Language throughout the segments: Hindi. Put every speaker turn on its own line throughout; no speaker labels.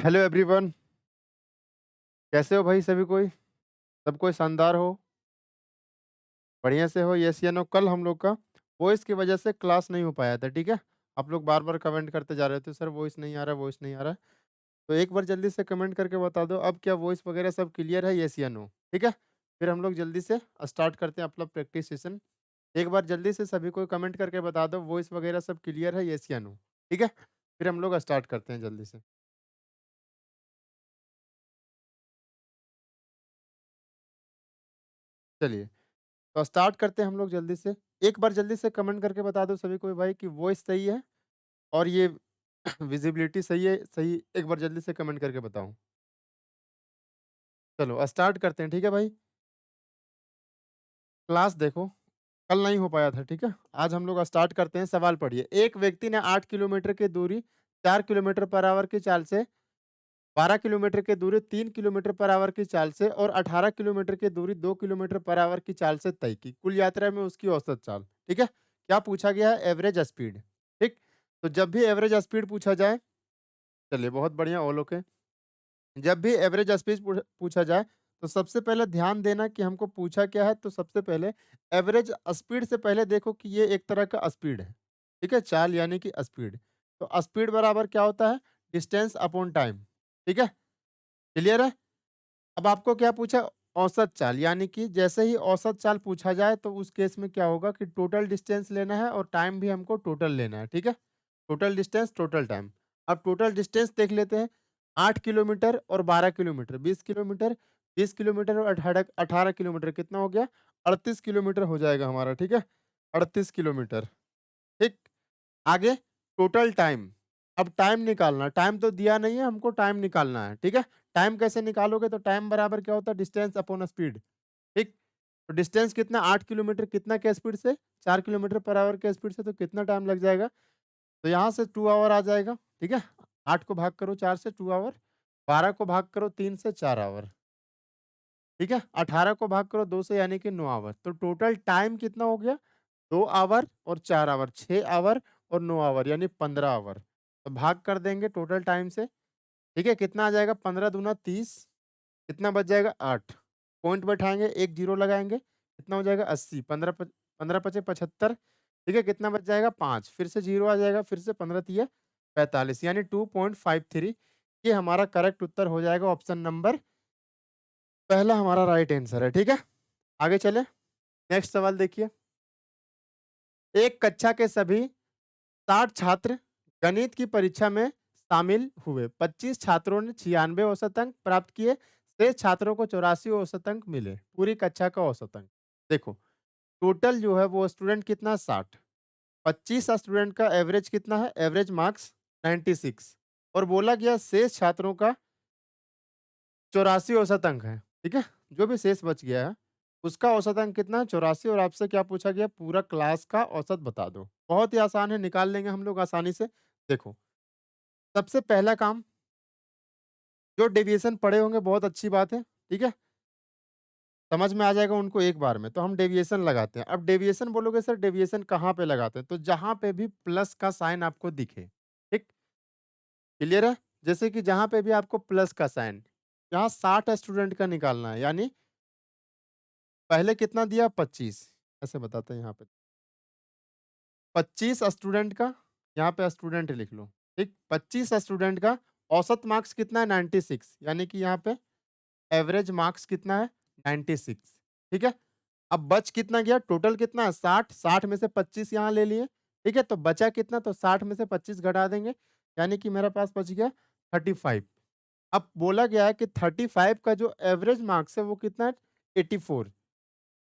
हेलो एवरीवन, कैसे हो भाई सभी कोई? सब कोई शानदार हो, बढ़िया से हो, यस या नो? कल हम लोग का वॉइस की वजह से क्लास नहीं हो पाया था, ठीक है? आप लोग बार-बार कमेंट करते जा रहे थे, सर वॉइस नहीं आ रहा, वॉइस नहीं आ रहा। तो एक बार जल्दी से कमेंट करके बता दो अब क्या वॉइस वगैरह सब क्लियर है, यस या नो? ठीक है? फिर हम लोग जल्दी से स्टार्ट करते हैं अपना प्रैक्टिस सेशन। एक बार जल्दी से सभी को कमेंट करके बता दो वॉइस वगैरह सब क्लियर है, यस या नो? ठीक है? फिर हम लोग स्टार्ट करते हैं जल्दी से। चलिए। तो स्टार्ट करते हैं हम लोग जल्दी से। एक बार जल्दी से कमेंट करके बता दो सभी कोई भाई कि वॉइस सही है और ये विज़िबिलिटी सही है, सही एक बार जल्दी से कमेंट करके बताओ। चलो स्टार्ट करते हैं, ठीक है भाई? क्लास देखो, कल नहीं हो पाया था, ठीक है? आज हम लोग स्टार्ट करते हैं, सवाल पढ़िए। एक व्यक्ति ने 8 किलोमीटर की दूरी 4 किलोमीटर पर आवर की चाल से, 12 किलोमीटर की दूरी 3 किलोमीटर पर आवर की चाल से और 18 किलोमीटर की दूरी 2 किलोमीटर पर आवर की चाल से तय की। कुल यात्रा में उसकी औसत चाल, ठीक है? क्या पूछा गया है? एवरेज स्पीड, ठीक? तो जब भी एवरेज स्पीड पूछा जाए, चलिए बहुत बढ़िया, ऑल ओके। जब भी एवरेज स्पीड पूछा जाए, तो सबसे पहले ध्यान देना कि हमको पूछा क्या है, तो सबसे पहले एवरेज स्पीड से पहले देखो कि ये एक तरह का स्पीड है, ठीक है? चाल यानी कि स्पीड। तो स्पीड बराबर क्या होता है? डिस्टेंस अपॉन टाइम, ठीक है? क्लियर है? अब आपको क्या पूछा? औसत चाल, यानी कि जैसे ही औसत चाल पूछा जाए तो उस केस में क्या होगा कि टोटल डिस्टेंस लेना है और टाइम भी हमको टोटल लेना है, ठीक है? Total distance, total time. अब टोटल डिस्टेंस देख लेते हैं। 8 किलोमीटर और 12 किलोमीटर, 20 किलोमीटर, 20 किलोमीटर और 18 किलोमीटर कितना हो गया? 38 किलोमीटर हो जाएगा हमारा, ठीक है? 38 किलोमीटर, ठीक? आगे टोटल टाइम। अब टाइम निकालना, टाइम तो दिया नहीं है, हमको टाइम निकालना है, ठीक है? टाइम कैसे निकालोगे? तो टाइम बराबर क्या होता है? डिस्टेंस अपॉन स्पीड, ठीक? तो डिस्टेंस कितना? 8 किलोमीटर कितना के स्पीड से? 4 किलोमीटर पर आवर के स्पीड से, तो कितना टाइम लग जाएगा? तो यहाँ से 2 आवर आ जाएगा, ठीक है? 8 को भाग करो 4 से 2 आवर, 12 को भाग करो 3 से 4 आवर, ठीक है? 18 को भाग करो 2 से यानी कि 9 आवर। तो टोटल टाइम कितना हो गया? 2 आवर और 4 आवर, 6 आवर और 9 आवर यानी 15 आवर। तो भाग कर देंगे टोटल टाइम से, ठीक है? कितना आ जाएगा? 15 दूना 30, कितना बच जाएगा? 8। पॉइंट बैठाएँगे, 1 ज़ीरो लगाएँगे, कितना हो जाएगा? 80, 15 पचे 75, ठीक है? कितना बच जाएगा? 5, फिर से ज़ीरो आ जाएगा, फिर से 15 तिया 45 यानी 2.53। ये हमारा करेक्ट उत्तर हो जाएगा, ऑप्शन नंबर पहला हमारा राइट आंसर है, ठीक है? आगे चलें, नेक्स्ट सवाल देखिए। एक कक्षा के सभी 60 छात्र गणित की परीक्षा में शामिल हुए। 25 छात्रों ने 96 औसत अंक प्राप्त किए, शेष छात्रों को 84 औसत अंक मिले। पूरी कक्षा का औसत अंक। देखो, टोटल जो है वो स्टूडेंट कितना? 60। 25 स्टूडेंट का एवरेज कितना है? एवरेज मार्क्स 96 और बोला गया शेष छात्रों का 84 औसत अंक है, ठीक है? जो भी शेष बच गया है, उसका औसत अंक कितना है? 84 और आपसे क्या पूछा गया? पूरा क्लास का औसत बता दो। बहुत ही आसान है, निकाल लेंगे हम लोग आसानी से। देखो, सबसे पहला काम, जो डेविएशन पढ़े होंगे बहुत अच्छी बात है, ठीक है? समझ में आ जाएगा उनको एक बार में, तो हम डेविएशन लगाते हैं। अब डेविएशन बोलोगे सर डेविएशन कहाँ पे लगाते हैं? तो जहाँ पे भी प्लस का साइन आपको दिखे, ठीक? क्लियर है? जैसे कि जहाँ पे भी आपको प्लस का साइन, यहाँ 60 स्टूडेंट का निकालना है, यानी पहले कितना दिया? 25, ऐसे बताते हैं यहाँ पे। 25 स्टूडेंट का, यहाँ पे स्टूडेंट लिख लो, ठीक? 25 स्टूडेंट का औसत मार्क्स कितना है? 96 यानी कि यहाँ पे एवरेज मार्क्स कितना है? 96, ठीक है? अब बच कितना गया? टोटल कितना है? 60, 60 में से 25 यहाँ ले लिए, ठीक है? तो बचा कितना? तो 60 में से 25 घटा देंगे, यानी कि मेरे पास बच गया 35। अब बोला गया है कि 35 का जो एवरेज मार्क्स है वो कितना है? 84,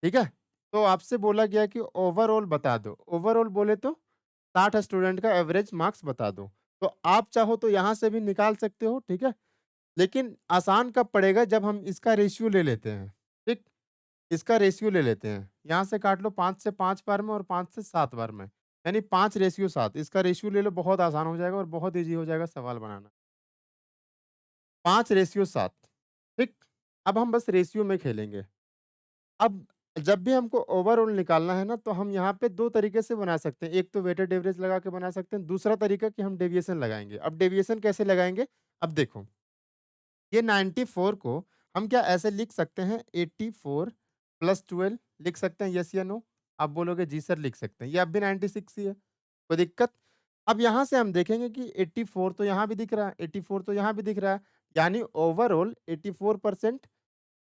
ठीक है? तो आपसे बोला गया है कि ओवरऑल बता दो। ओवरऑल बोले तो 60 स्टूडेंट का एवरेज मार्क्स बता दो। तो आप चाहो तो यहाँ से भी निकाल सकते हो, ठीक है? लेकिन आसान कब पड़ेगा? जब हम इसका रेशियो ले लेते हैं, ठीक? इसका रेशियो ले लेते हैं। यहाँ से काट लो 5 से 5 बार में और 5 से 7 बार में, यानी 5:7। इसका रेशियो ले लो, बहुत आसान हो जाएगा और बहुत ईज़ी हो जाएगा सवाल बनाना। 5:7, ठीक? अब हम बस रेशियो में खेलेंगे। अब जब भी हमको ओवरऑल निकालना है ना, तो हम यहाँ पे 2 तरीके से बना सकते हैं। एक तो वेटेड एवरेज लगा के बना सकते हैं, दूसरा तरीका कि हम डेविएशन लगाएँगे। अब डेविएशन कैसे लगाएँगे? अब देखो, ये 94 को हम क्या ऐसे लिख सकते हैं 84 प्लस 12 लिख सकते हैं, यस या नो? आप बोलोगे जी सर लिख सकते हैं। ये अब भी 96 ही है, कोई दिक्कत? अब यहाँ से हम देखेंगे कि 84 तो यहाँ भी दिख रहा है, 84 तो यहाँ भी दिख रहा है, यानी ओवरऑल 84%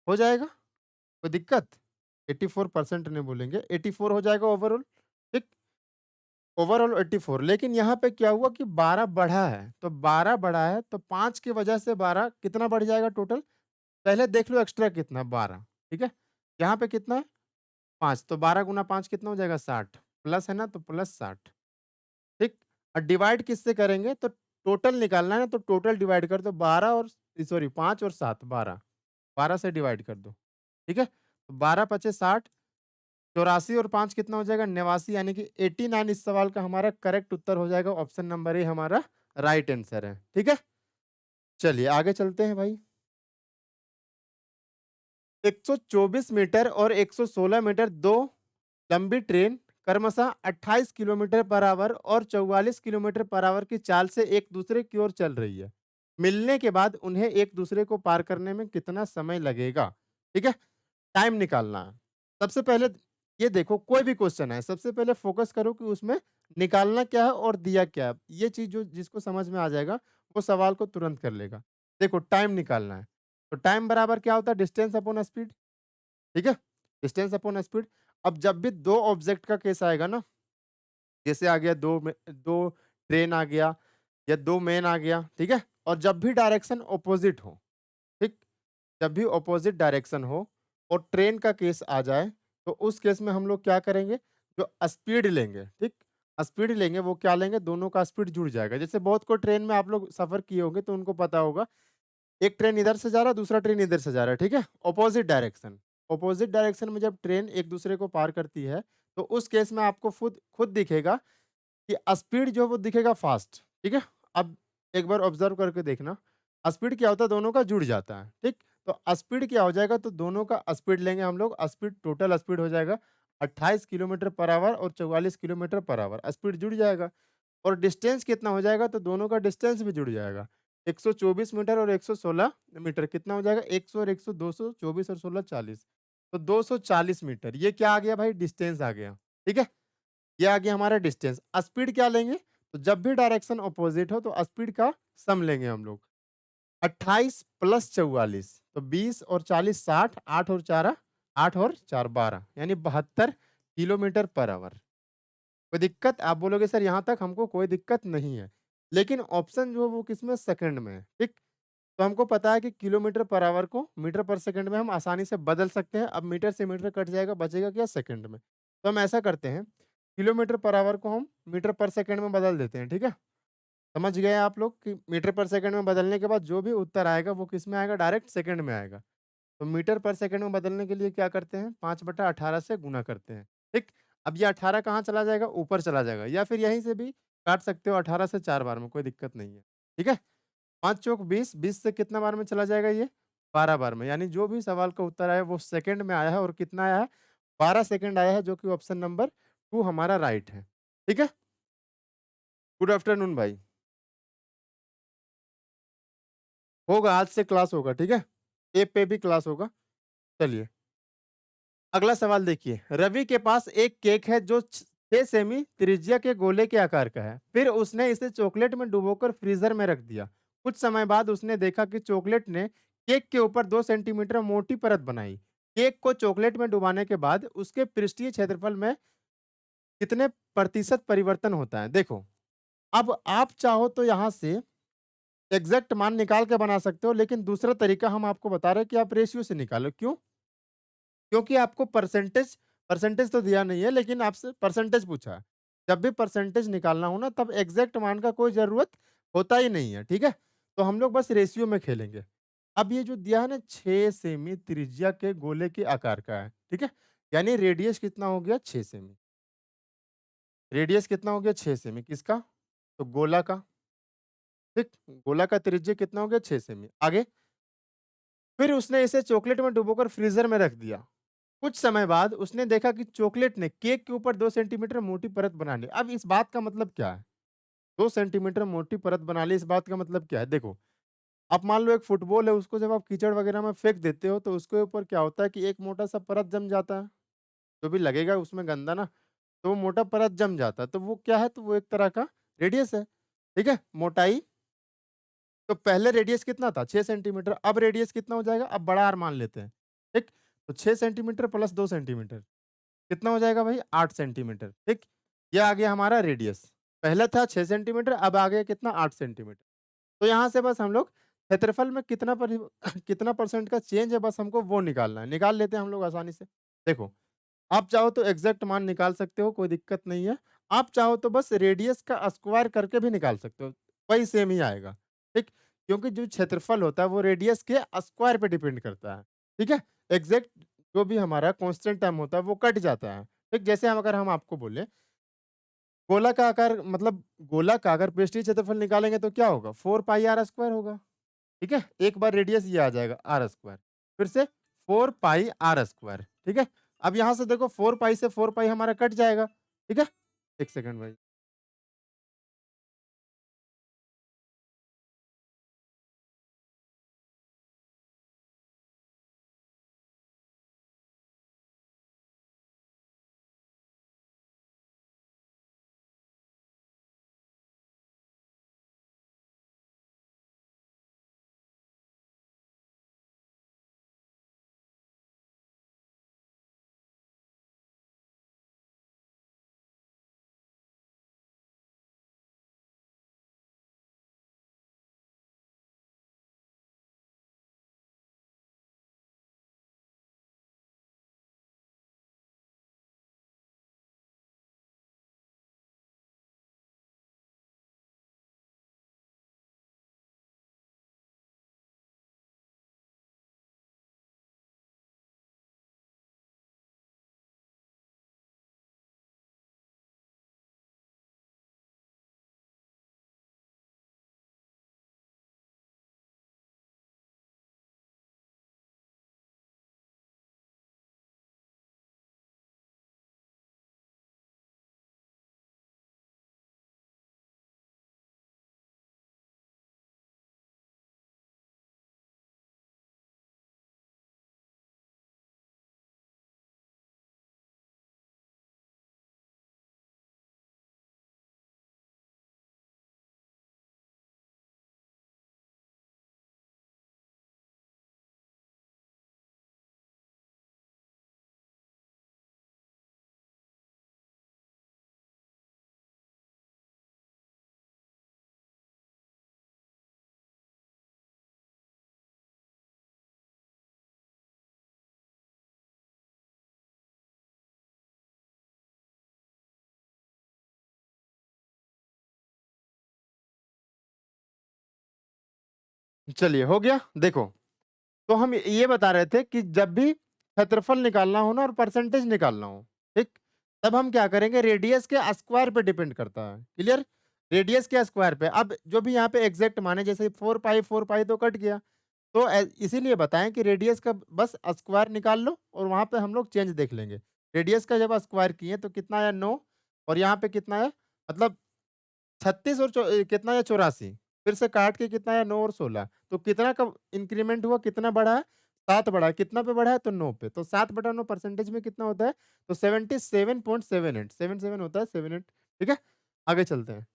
हो जाएगा, कोई दिक्कत? 84% नहीं बोलेंगे, 84 हो जाएगा ओवरऑल, ठीक? ओवरऑल 84, लेकिन यहाँ पे क्या हुआ कि 12 बढ़ा है, तो 12 बढ़ा है तो 5 की वजह से 12 कितना बढ़ जाएगा टोटल? पहले देख लो एक्स्ट्रा कितना 12, ठीक है? यहाँ पे कितना है? 5, तो 12 गुना 5 कितना हो जाएगा? 60, प्लस है ना तो प्लस 60, ठीक? और डिवाइड किससे करेंगे? तो टोटल निकालना है ना, तो टोटल डिवाइड कर दो 12 और सॉरी 5 और 7, 12, 12 से डिवाइड कर दो, ठीक है? तो 12 पचे 60, 84 और 5 कितना हो जाएगा? 89, यानी कि 89 इस सवाल का हमारा करेक्ट उत्तर हो जाएगा। ऑप्शन नंबर ए हमारा राइट आंसर है, ठीक है? चलिए आगे चलते हैं भाई। 124 मीटर और 116 मीटर 2 लंबी ट्रेन क्रमशः 28 किलोमीटर पर आवर और 44 किलोमीटर पर आवर की चाल से एक दूसरे की ओर चल रही है। मिलने के बाद उन्हें एक दूसरे को पार करने में कितना समय लगेगा? ठीक है? टाइम निकालना है। सबसे पहले ये देखो, कोई भी क्वेश्चन है, सबसे पहले फोकस करो कि उसमें निकालना क्या है और दिया क्या है। ये चीज़ जो जिसको समझ में आ जाएगा, वो सवाल को तुरंत कर लेगा। देखो टाइम निकालना है, तो टाइम बराबर क्या होता है? डिस्टेंस अपॉन स्पीड, ठीक है? Distance upon speed. अब जब भी 2 ऑब्जेक्ट का केस आएगा ना, जैसे आ गया 2 ट्रेन आ गया या 2 मैन आ गया, ठीक है? और जब भी डायरेक्शन ऑपोज़िट हो, ठीक? जब भी ऑपोज़िट डायरेक्शन हो और ट्रेन का केस आ जाए, तो उस केस में हम लोग क्या करेंगे? जो स्पीड लेंगे, ठीक? स्पीड लेंगे, वो क्या लेंगे? दोनों का स्पीड जुड़ जाएगा। जैसे बहुत को ट्रेन में आप लोग सफ़र किए होंगे तो उनको पता होगा, एक ट्रेन इधर से जा रहा है, दूसरा ट्रेन इधर से जा रहा है, ठीक है? Opposite direction. ऑपोज़िट डायरेक्शन में जब ट्रेन एक दूसरे को पार करती है, तो उस केस में आपको खुद खुद दिखेगा कि स्पीड जो है वो दिखेगा फ़ास्ट, ठीक है? अब एक बार ऑब्ज़र्व करके देखना, स्पीड क्या होता है? दोनों का जुड़ जाता है, ठीक? तो स्पीड क्या हो जाएगा? तो दोनों का स्पीड लेंगे हम लोग, स्पीड टोटल स्पीड हो जाएगा 28 किलोमीटर पर आवर और 44 किलोमीटर पर आवर, स्पीड जुड़ जाएगा। और डिस्टेंस कितना हो जाएगा? तो दोनों का डिस्टेंस भी जुड़ जाएगा। 124 मीटर और 116 मीटर कितना हो जाएगा? 100 और 100 200, 24 और 16 40, तो 240 मीटर। ये क्या आ गया भाई? डिस्टेंस आ गया, ठीक है? ये आ गया हमारा डिस्टेंस। स्पीड क्या लेंगे? तो जब भी डायरेक्शन अपोज़िट हो तो स्पीड का सम लेंगे हम लोग। 28 प्लस 44, तो 20 और 40 60, 8 और 4 12, यानी 72 किलोमीटर पर आवर। कोई दिक्कत? आप बोलोगे सर यहाँ तक हमको कोई दिक्कत नहीं है। लेकिन ऑप्शन जो है वो किसमें? सेकंड में है, ठीक? तो हमको पता है कि किलोमीटर पर आवर को मीटर पर सेकंड में हम आसानी से बदल सकते हैं। अब मीटर से मीटर कट जाएगा, बचेगा क्या? सेकंड में। तो हम ऐसा करते हैं, किलोमीटर पर आवर को हम मीटर पर सेकंड में बदल देते हैं, ठीक है? समझ गए आप लोग कि मीटर पर सेकंड में बदलने के बाद जो भी उत्तर आएगा वो किसमें आएगा? डायरेक्ट सेकंड में आएगा। तो मीटर पर सेकंड में बदलने के लिए क्या करते हैं? 5/18 से गुणा करते हैं, ठीक? अब ये 18 कहाँ चला जाएगा? ऊपर चला जाएगा, या फिर यहीं से भी काट सकते हो 18 से 4 बार में, कोई दिक्कत नहीं है, ठीक है? 5 चौक 20, 20 से कितना बार में चला जाएगा ये? 12 बार में, यानी जो भी सवाल का उत्तर आया है वो सेकंड में आया है, और कितना आया है? 12 सेकंड आया है, जो कि ऑप्शन नंबर 2 हमारा राइट है, ठीक है? गुड आफ्टरनून भाई। होगा, आज से क्लास होगा, ठीक है? ऐप पे भी क्लास होगा। चलिए, अगला सवाल देखिए। रवि के पास एक केक है जो 6 सेमी त्रिज्या के गोले के आकार का है। फिर उसने इसे चॉकलेट में डुबोकर फ्रीजर में रख दिया। कुछ समय बाद उसने देखा कि चॉकलेट ने केक के ऊपर 2 सेंटीमीटर मोटी परत बनाई। केक को चॉकलेट में डुबाने के बाद उसके पृष्ठीय क्षेत्रफल में कितने प्रतिशत परिवर्तन होता है? देखो, अब आप चाहो तो यहाँ से एग्ज़ैक्ट मान निकाल के बना सकते हो, लेकिन दूसरा तरीका हम आपको बता रहे हैं कि आप रेशियो से निकालो। क्यों? क्योंकि आपको परसेंटेज परसेंटेज तो दिया नहीं है, लेकिन आपसे परसेंटेज पूछा है। जब भी परसेंटेज निकालना हो ना, तब एग्ज़ैक्ट मान का कोई ज़रूरत होता ही नहीं है, ठीक है? तो हम लोग बस रेशियो में खेलेंगे। अब ये जो दिया है ना, 6 सेमी त्रिज्या के गोले के आकार का है, ठीक है? यानी रेडियस कितना हो गया? 6 सेमी। रेडियस कितना हो गया? 6 सेमी। किसका? तो गोला का, ठीक? गोला का त्रिज्या कितना हो गया? 6 सेमी। आगे? फिर उसने इसे चॉकलेट में डुबोकर फ्रीज़र में रख दिया। कुछ समय बाद उसने देखा कि चॉकलेट ने केक के ऊपर 2 सेंटीमीटर मोटी परत बना ली। अब इस बात का मतलब क्या है? 2 सेंटीमीटर मोटी परत बना ली, इस बात का मतलब क्या है? देखो, अब मान लो एक फुटबॉल है, उसको जब आप कीचड़ वगैरह में फेंक देते हो, तो उसके ऊपर क्या होता है कि एक मोटा-सा परत जम जाता है। जो भी लगेगा उसमें गंदा ना, तो वो मोटा परत जम जाता है। तो वो क्या है, तो वो एक तरह का रेडियस है, ठीक है? मोटाई तो पहले रेडियस कितना था? 6 सेंटीमीटर, अब रेडियस कितना हो जाएगा? अब बड़ा आर मान लेते हैं, ठीक? तो 6 सेंटीमीटर प्लस 2 सेंटीमीटर, कितना हो जाएगा भाई? 8 सेंटीमीटर, ठीक? ये आ गया हमारा रेडियस। पहले था 6 सेंटीमीटर, अब आ गया कितना? 8 सेंटीमीटर। तो यहाँ से बस हम लोग क्षेत्रफल में कितना कितना परसेंट का चेंज है, बस हमको वो निकालना है। निकाल लेते हैं हम लोग आसानी से। देखो, आप चाहो तो एग्ज़ैक्ट मान निकाल सकते हो, कोई दिक्कत नहीं है। आप चाहो तो बस रेडियस का स्क्वायर करके भी निकाल सकते हो, वही सेम ही आएगा, ठीक? क्योंकि जो क्षेत्रफल होता है वो रेडियस के स्क्वायर पे डिपेंड करता है, ठीक है? एग्ज़ैक्ट जो भी हमारा कांस्टेंट टर्म होता है वो कट जाता है, ठीक? जैसे हम अगर हम आपको बोले गोला का आकार मतलब गोला का अगर पृष्ठीय क्षेत्रफल निकालेंगे तो क्या होगा? 4 पाई आर स्क्वायर होगा, ठीक है? एक बार रेडियस ये आ जाएगा आर स्क्वायर, फिर से 4 पाई आर स्क्वायर, ठीक है? अब यहाँ से देखो 4 पाई से 4 पाई हमारा कट जाएगा, ठीक है? 1 सेकंड भाई। चलिए हो गया? देखो, तो हम ये बता रहे थे कि जब भी क्षेत्रफल निकालना हो ना और परसेंटेज निकालना हो, ठीक? तब हम क्या करेंगे रेडियस के स्क्वायर पे डिपेंड करता है, क्लियर? रेडियस के स्क्वायर पे। अब जो भी यहाँ पे एग्ज़ैक्ट माने जैसे 4 पाई तो कट गया। तो इसीलिए बताएँ कि रेडियस का बस स्क्वायर निकाल लो और वहाँ पे हम लोग चेंज देख लेंगे। रेडियस का जब स्क्वायर किए तो कितना आया 9 और यहाँ पे कितना आया मतलब 36 और कितना आया 84 फिर से काट के कितना आया 9 और 16 तो कितना का इंक्रीमेंट हुआ, कितना बढ़ा है? 7 बढ़ा है। कितना पे बढ़ा है? तो 9 पे। तो 7/9 परसेंटेज में कितना होता है? तो 77.78 77 होता है 78 ठीक है? आगे चलते हैं।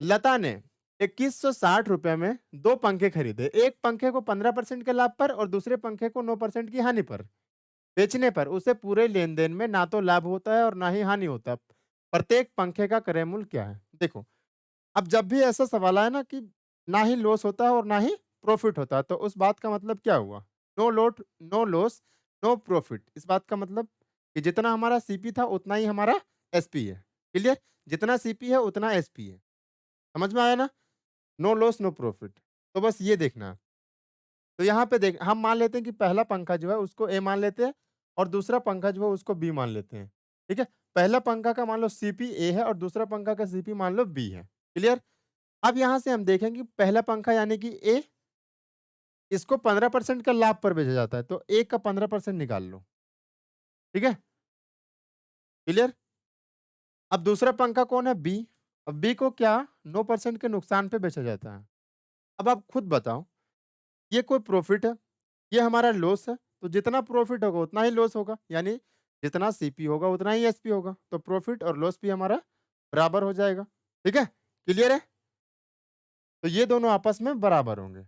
लता ने ₹2160 में 2 पंखे खरीदे। एक पंखे को 15% के लाभ पर और दूसरे पंखे को 9% की हानि पर। बेचने पर उसे पूरे लेन-देन में ना तो लाभ होता है और ना ही हानि होता। प्रत्येक पंखे का क्रय मूल्य क्या है? देखो, अब जब भी ऐसा सवाल आए ना कि ना ही लॉस होता है और ना ही प्रॉफिट होता है, तो उस बात का मतलब क्या हुआ? No loss, no profit. इस बात का मतलब कि जितना हमारा सीपी था उतना ही हमारा एसपी है। क्लियर? जितना सीपी है उतना एसपी है। समझ में आया ना? No loss no profit. तो बस ये देखना है। तो यहाँ पे देख हम मान लेते हैं कि पहला पंखा जो है उसको ए मान लेते हैं और दूसरा पंखा जो है उसको बी मान लेते हैं। ठीक है? पहला पंखा का मान लो सीपी ए है और दूसरा पंखा का सीपी मान लो बी है। क्लियर? अब यहाँ से हम देखेंगे पहला पंखा यानी कि ए इसको 15% का लाभ पर बेचा जाता है, तो ए का 15% निकाल लो। ठीक है? क्लियर? अब दूसरा पंखा कौन है? बी। अब बी को क्या 9% के नुकसान पे बेचा जाता है। अब आप खुद बताओ, ये कोई प्रॉफ़िट है, ये हमारा लॉस है, तो जितना प्रॉफ़िट होगा उतना ही लॉस होगा, यानी जितना सीपी होगा उतना ही एसपी होगा, तो प्रॉफ़िट और लॉस भी हमारा बराबर हो जाएगा, ठीक है? क्लियर है? तो ये दोनों आपस में बराबर होंगे,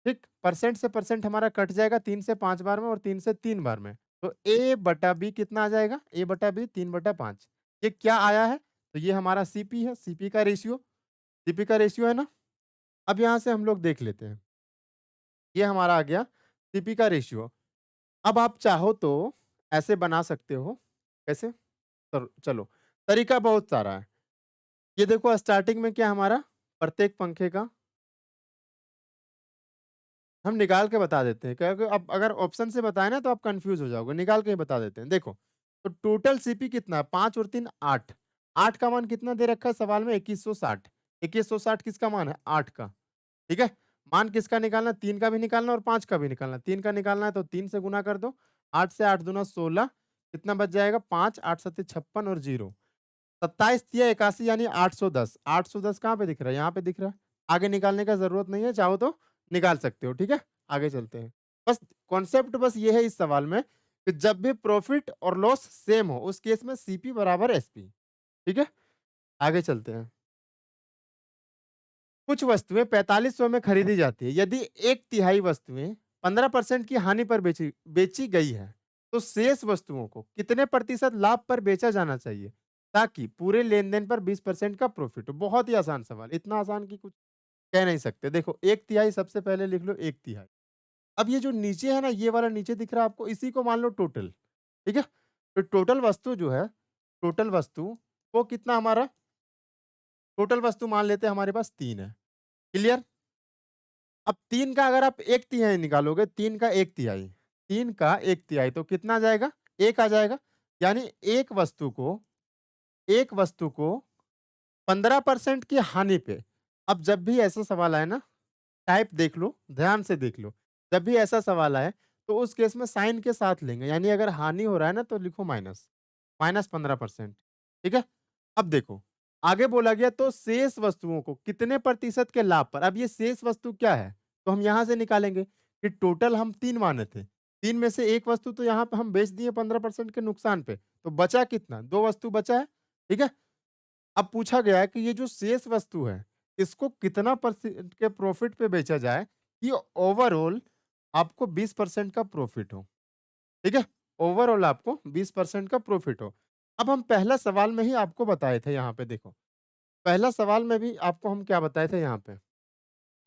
ठीक? परसेंट से परसेंट हमारा कट जाएगा 3 से 5 बार में और 3 से 3 बार में, तो A बटा B कितना आ जाएगा? A बटा B 3 बटा 5 ये क्या आया है? तो ये हमारा सीपी है, सीपी का रेशियो है ना? अब यहाँ से हम लोग देख लेते हैं, ये हमारा आ गया सीपी का रेशियो। अब आप चाहो तो ऐसे बना सकते हो, कैसे? चलो, तरीका बहुत सारा है। ये देखो स्टार्टिंग में क्या हमारा प्रत्येक पंखे का हम निकाल के बता देते हैं, क्योंकि अब अगर ऑप्शन से बताएँ ना तो आप कन्फ्यूज़ हो जाओगे, निकाल के ही बता देते हैं। देखो, तो टोटल सीपी कितना है? 5 और 3 8, 8 का मान कितना दे रखा है सवाल में? 2160, 2160 किसका मान है? 8 का, ठीक है? मान किसका निकालना है? 3 का भी निकालना है और 5 का भी निकालना है। 3 का निकालना है तो 3 से गुना कर दो, 8 से 8 दूना 16, कितना बच जाएगा? 5, 8 सत्ते 56 और 0, 27 तिया 81 यानी 810, 810 कहाँ पे दिख रहा है? यहाँ पे दिख रहा है। आगे निकालने का ज़रूरत नहीं है, चाहो तो निकाल सकते हो, ठीक है? आगे चलते हैं। बस कॉन्सेप्ट बस ये है इस सवाल में कि जब भी प्रॉफिट और लॉस सेम हो, उस केस में सीपी बराबर एसपी, ठीक है? आगे चलते हैं। कुछ वस्तुएँ 4500 में खरीदी जाती है। यदि 1/3 वस्तुएँ 15% की हानि पर बेची बेची गई है, तो शेष वस्तुओं को कितने प्रतिशत लाभ पर बेचा जाना चाहिए, ताकि पूरे लेन-देन पर 20% का प्रॉफिट हो? बहुत ही आसान सवाल, इतना आसान कि कुछ कह नहीं सकते। देखो 1/3 सबसे पहले लिख लो 1/3। अब ये जो नीचे है ना, ये वाला नीचे दिख रहा है आपको, इसी को मान लो टोटल, ठीक है? तो टोटल वस्तु जो है, टोटल वस्तु वो कितना हमारा टोटल वस्तु मान लेते हैं हमारे पास 3 है। क्लियर? अब 3 का अगर आप 1/3 निकालोगे, 3 का 1/3, 3 का 1/3 तो कितना आ जाएगा? 1 आ जाएगा। यानी एक वस्तु को 15% की हानि पे, अब जब भी ऐसा सवाल आए ना, टाइप देख लो, ध्यान से देख लो। जब भी ऐसा सवाल आए, तो उस केस में साइन के साथ लेंगे, यानी अगर हानि हो रहा है ना, तो लिखो माइनस, माइनस 15%, ठीक है? अब देखो, आगे बोला गया तो शेष वस्तुओं को कितने प्रतिशत के लाभ पर, अब ये शेष वस्तु क्या है? तो हम यहाँ से निकालेंगे कि टोटल हम 3 माने थे, 3 में से 1 वस्तु तो यहाँ पे हम बेच दिए 15% के नुकसान पे, तो बचा कितना? 2 वस्तु बचा है, ठीक है? अब पूछा गया है कि ये जो शेष वस्तु है, इसको कितना परसेंट के प्रॉफिट पे बेचा जाए कि ओवरऑल आपको 20% का प्रॉफिट हो, ठीक है? ओवरऑल आपको 20% का प्रॉफिट हो। अब हम पहला सवाल में ही आपको बताए थे, यहाँ पे देखो, पहला सवाल में भी आपको हम क्या बताए थे यहाँ पे?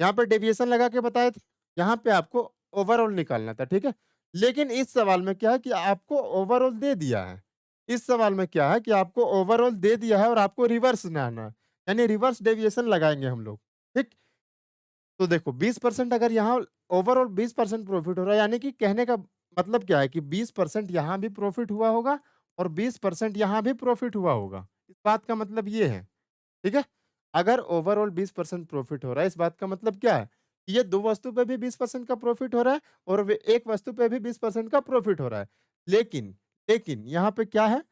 यहाँ पे डेविएशन लगा के बताए थे, यहाँ पे आपको ओवरऑल निकालना था, ठीक है? लेकिन इस सवाल में क्या है कि आपको ओवरऑल दे दिया है। इस सवाल में क्या है कि आपको ओवरऑल दे दिया है और आपको रिवर्स में आना है, यानी रिवर्स डेविएशन लगाएँगे हम लोग, ठीक? तो देखो 20% अगर यहाँ ओवरऑल 20% प्रॉफिट हो रहा है, यानी कि कहने का मतलब क्या है कि 20% यहाँ भी प्रॉफिट हुआ होगा और 20% यहाँ भी प्रॉफिट हुआ होगा। इस बात का मतलब ये है, ठीक है? अगर ओवरऑल 20% प्रॉफिट हो रहा है, इस बात का मतलब क्या है? कि ये 2 वस्तु पे भी 20% का प्रॉफिट हो रहा है और वे 1 वस्तु पे भी 20% का प्रॉफिट हो रहा है। लेकिन लेकिन यहाँ पे क्या है?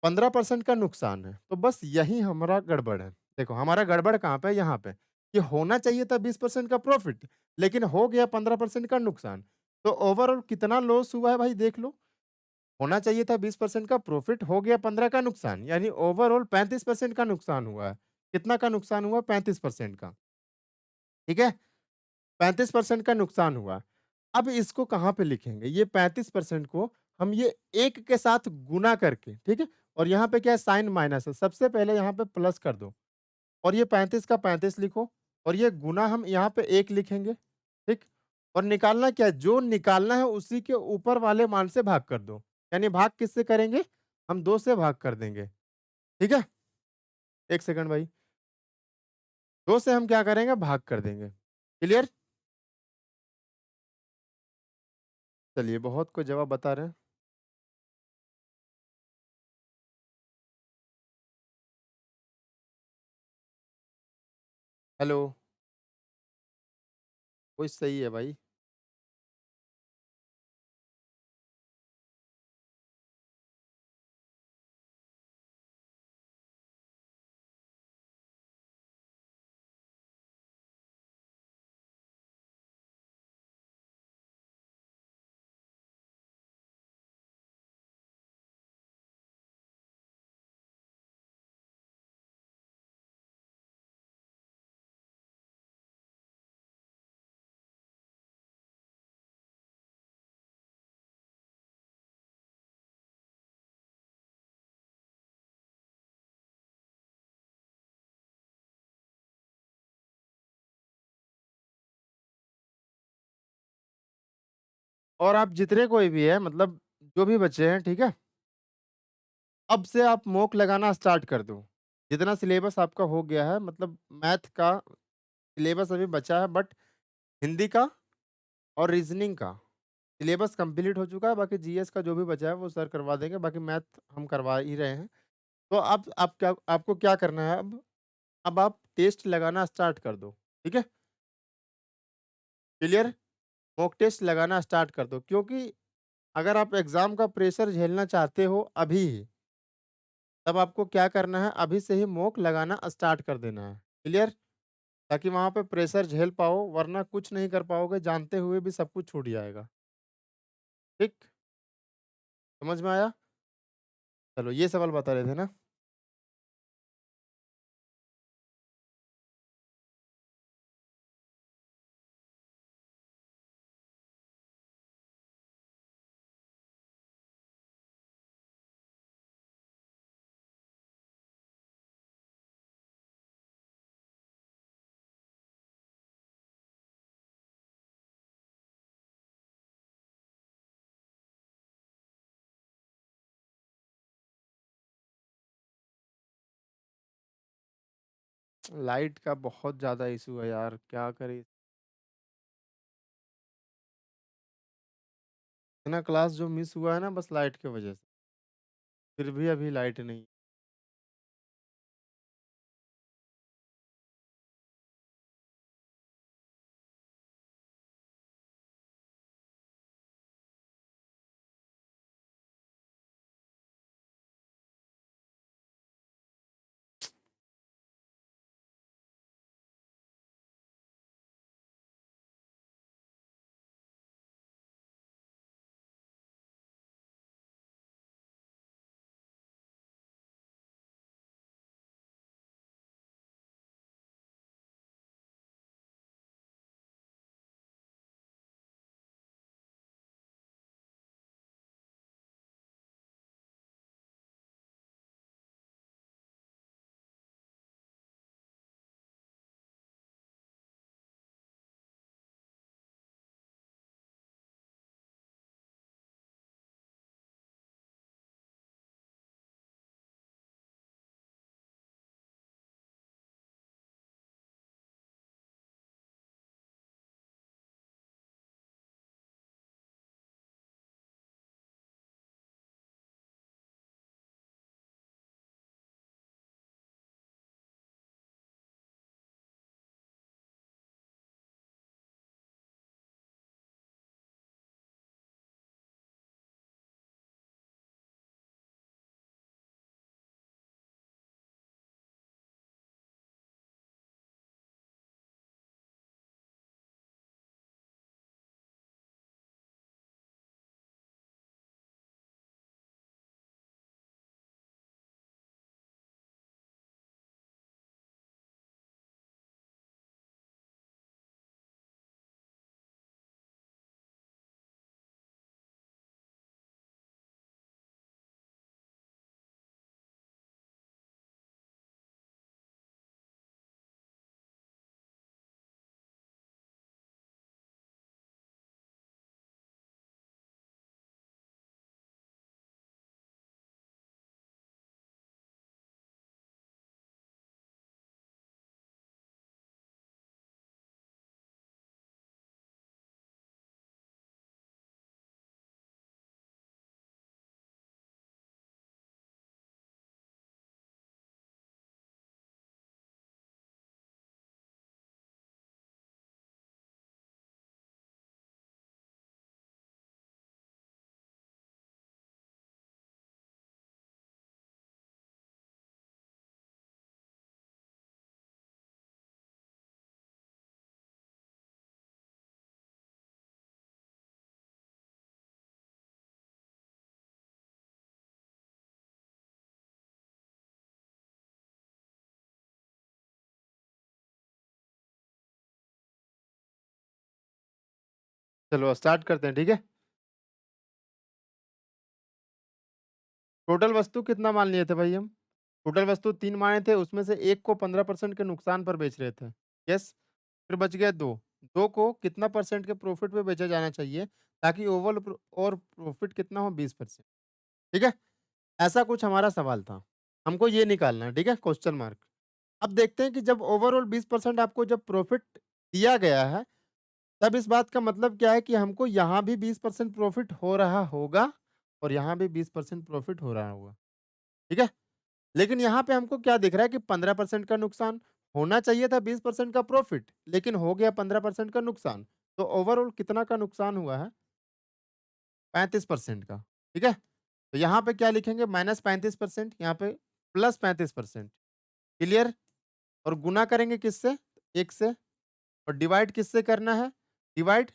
15% का नुकसान है। तो बस यही हमारा गड़बड़ है। देखो हमारा गड़बड़ कहाँ पे है? यहाँ पे, कि होना चाहिए था 20% का प्रॉफिट, लेकिन हो गया 15% का नुकसान। तो ओवरऑल कितना लॉस हुआ है भाई देख लो। होना चाहिए था 20% का प्रॉफिट, हो गया 15 का नुकसान, यानी ओवरऑल 35% का नुकसान हुआ है। कितना का नुकसान हुआ? 35% का, ठीक है? 35% का नुकसान हुआ। अब इसको कहाँ पे लिखेंगे? ये 35% को हम ये 1 के साथ गुना करके, ठीक है? और यहाँ पे क्या है? साइन माइनस है। सबसे पहले यहाँ पे प्लस कर दो और ये 35 का 35 लिखो और ये गुना हम यहाँ पे 1 लिखेंगे, ठीक? और निकालना क्या है? जो निकालना है उसी के ऊपर वाले मान से भाग कर दो। यानी भाग किससे करेंगे? हम 2 से भाग कर देंगे, ठीक है? 1 सेकंड भाई। 2 से हम क्या करेंगे? भाग कर देंगे। क्लियर? चलिए बहुत को जवाब बता रहे हैं। हेलो, वही सही है भाई। और आप जितने कोई भी है मतलब जो भी बच्चे हैं, ठीक है? अब से आप मॉक लगाना स्टार्ट कर दो। जितना सिलेबस आपका हो गया है मतलब मैथ का सिलेबस अभी बचा है बट हिंदी का और रीज़निंग का सिलेबस कंप्लीट हो चुका है, बाकी जीएस का जो भी बचा है वो सर करवा देंगे, बाकी मैथ हम करवा ही रहे हैं। तो आप क्या आपको क्या करना है अब आप टेस्ट लगाना स्टार्ट कर दो, ठीक है? क्लियर? मॉक टेस्ट लगाना स्टार्ट कर दो क्योंकि अगर आप एग्ज़ाम का प्रेशर झेलना चाहते हो अभी ही, तब आपको क्या करना है, अभी से ही मॉक लगाना स्टार्ट कर देना है। क्लियर? ताकि वहाँ पे प्रेशर झेल पाओ वरना कुछ नहीं कर पाओगे, जानते हुए भी सब कुछ छूट जाएगा। ठीक? समझ में आया? चलो ये सवाल बता रहे थे ना? लाइट का बहुत ज़्यादा इश्यू है यार, क्या करें? इतना क्लास जो मिस हुआ है ना बस लाइट की वजह से। फिर भी अभी लाइट नहीं। चलो स्टार्ट करते हैं, ठीक है? टोटल वस्तु कितना मान लिए थे भाई हम? टोटल वस्तु 3 माने थे, उसमें से 1 को 15% के नुकसान पर बेच रहे थे। यस? फिर बच गए 2। 2 को कितना परसेंट के प्रॉफिट पे बेचा जाना चाहिए ताकि और प्रॉफिट कितना हो 20%। ठीक है? ऐसा कुछ हमारा सवाल था। हमको ये निकालना है, ठीक है? Question mark. अब देखते हैं कि जब ओवरऑल 20% आपको जब प्रॉफिट दिया गया है, तब इस बात का मतलब क्या है कि हमको यहाँ भी 20% प्रॉफिट हो रहा होगा और यहाँ भी 20% प्रॉफिट हो रहा होगा। ठीक है? लेकिन यहाँ पे हमको क्या दिख रहा है कि 15% का नुकसान, होना चाहिए था 20% का प्रॉफिट, लेकिन हो गया 15% का नुकसान। तो ओवरऑल कितना का नुकसान हुआ है? 35% का। ठीक है? तो यहाँ पे क्या लिखेंगे? -35%, यहाँ पे +35%। क्लियर? और गुना करेंगे किससे? 1 से। और डिवाइड किससे करना है? डिवाइड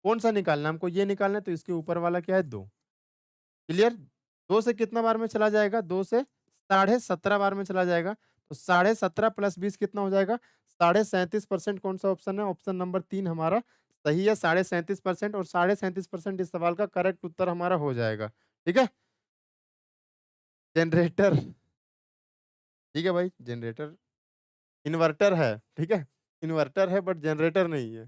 कौन-सा निकालना है? हमको ये निकालना है, तो इसके ऊपर वाला क्या है? 2। क्लियर? 2 से कितना बार में चला जाएगा? 2 से साढ़े 17 बार में चला जाएगा। तो साढ़े 17 प्लस 20 कितना हो जाएगा? साढ़े 37% कौन-सा ऑप्शन है? ऑप्शन नंबर 3 हमारा सही है, साढ़े 37% और साढ़े 37% इस सवाल का करेक्ट उत्तर हमारा हो जाएगा। ठीक है? जनरेटर, ठीक है भाई, जनरेटर इन्वर्टर है, ठीक है? इन्वर्टर है बट जनरेटर नहीं है।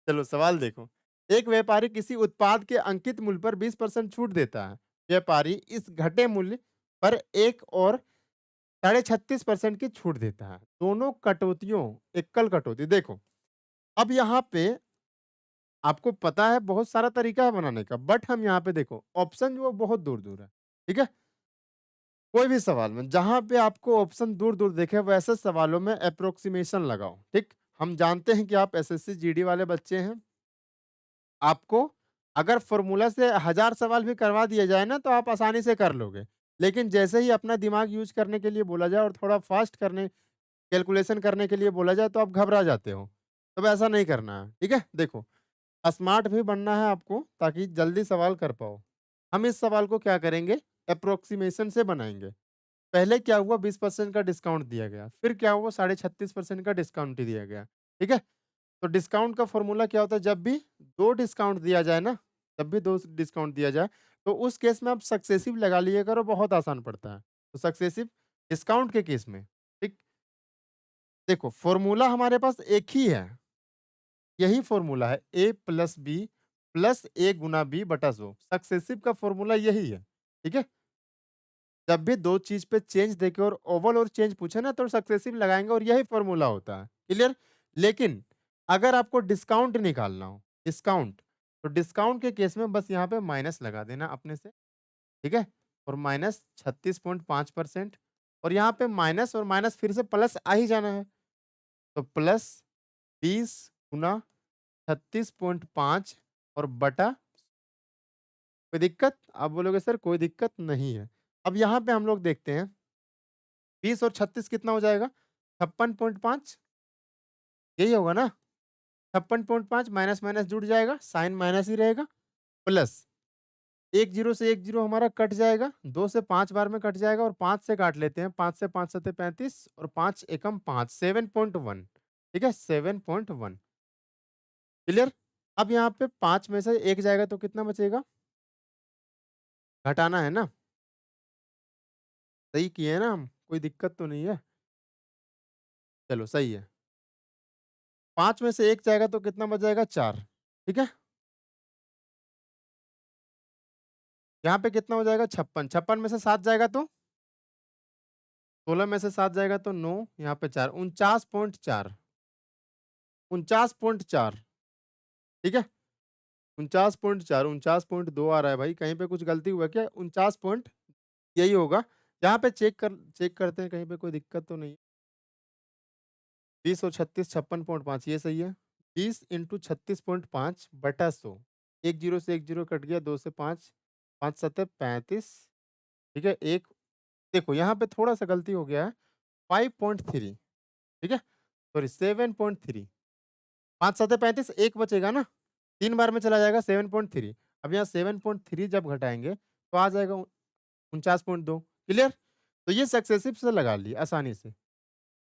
चलो सवाल देखो। एक व्यापारी किसी उत्पाद के अंकित मूल्य पर 20% छूट देता है। व्यापारी इस घटे मूल्य पर एक और साढ़े 36% की छूट देता है। दोनों कटौतियों एकल कटौती देखो, अब यहाँ पे आपको पता है बहुत सारा तरीका है बनाने का, बट हम यहाँ पे देखो ऑप्शन जो बहुत दूर-दूर है। ठीक है? कोई भी सवाल में जहाँ पे आपको ऑप्शन दूर-दूर दिखे वैसे सवालों में एप्रोक्सीमेशन लगाओ। ठीक? हम जानते हैं कि आप एसएससी जीडी वाले बच्चे हैं। आपको अगर फ़ॉर्मूला से 1000 सवाल भी करवा दिया जाए ना, तो आप आसानी से कर लोगे। लेकिन जैसे ही अपना दिमाग यूज़ करने के लिए बोला जाए और थोड़ा फ़ास्ट करने कैलकुलेशन करने के लिए बोला जाए, तो आप घबरा जाते हो। तब ऐसा नहीं करना है, ठीक है? देखो, स्मार्ट भी बनना है आपको ताकि जल्दी सवाल कर पाओ। हम इस सवाल को क्या करेंगे, एप्रोक्सिमेशन से बनाएँगे। पहले क्या हुआ 20% का डिस्काउंट दिया गया, फिर क्या हुआ साढ़े 36% का डिस्काउंट दिया गया, ठीक है? तो डिस्काउंट का फ़ॉर्मूला क्या होता है जब भी 2 डिस्काउंट दिया जाए ना, जब भी 2 डिस्काउंट दिया जाए, तो उस केस में आप सक्सेसिव लगा लिया करो बहुत आसान पड़ता है। तो सक्सेसिव डिस्काउंट के केस में, ठीक? देखो फ़ॉर्मूला हमारे पास एक ही है, यही फ़ॉर्मूला है a plus b plus a Guna b बटा 100 सक्सेसिव का फ़ॉर्मूला यही है, ठीक है? जब भी 2 चीज़ पे चेंज देके और ओवल और चेंज पूछे ना तो सक्सेसिव लगाएँगे और यही फ़ॉर्मूला होता है, क्लियर? लेकिन अगर आपको डिस्काउंट निकालना हो, डिस्काउंट, तो डिस्काउंट के केस में बस यहाँ पे माइनस लगा देना अपने से, ठीक है? और माइनस 36.5% और यहाँ पे माइनस और माइनस फिर से प्लस आ ही जाना है, तो प्लस 20 गुना 36.5 और बटा कोई दिक्कत? आप बोलोगे सर कोई दिक्कत नहीं है। अब यहाँ पे हम लोग देखते हैं 20 और 36 कितना हो जाएगा? 56.5 यही होगा ना? 56.5 माइनस माइनस जुड़ जाएगा, साइन माइनस ही रहेगा, प्लस 1 जीरो से 1 जीरो हमारा कट जाएगा, 2 से 5 बार में कट जाएगा और 5 से काट लेते हैं, 5 से 5 सत्ते 35 और 5 एकम 5 7.1 ठीक है? 7.1 क्लियर? अब यहाँ पे 5 में से 1 जाएगा तो कितना बचेगा? घटाना है ना? सही किए हैं ना हम? कोई दिक्कत तो नहीं है? चलो सही है। 5 में से 1 जाएगा तो कितना बच जाएगा? 4 ठीक है? यहाँ पे कितना हो जाएगा? 56 56 में से 7 जाएगा तो 16 में से 7 जाएगा तो 9 यहाँ पे 4 49.4 49.4 ठीक है? 49.4 49.2 आ रहा है भाई, कहीं पे कुछ गलती हुआ क्या? 49 पॉइंट यही होगा। यहाँ पे चेक करते हैं कहीं पे कोई दिक्कत तो नहीं। 20 और 36 56.5 ये सही है। 20 इंटू 36.5 बटा 100 1 जीरो से 1 जीरो कट गया 2 से 5 5 सत्ते 35 ठीक है? 1 देखो यहाँ पे थोड़ा-सा गलती हो गया है 5.3 ठीक है? सॉरी 7.3 5 सत्ते 35 1 बचेगा ना? 3 बार में चला जाएगा 7.3 अब यहाँ 7.3 जब घटाएँगे तो आ जाएगा 49.2 क्लियर? तो ये सक्सेसिव से लगा लिए आसानी से।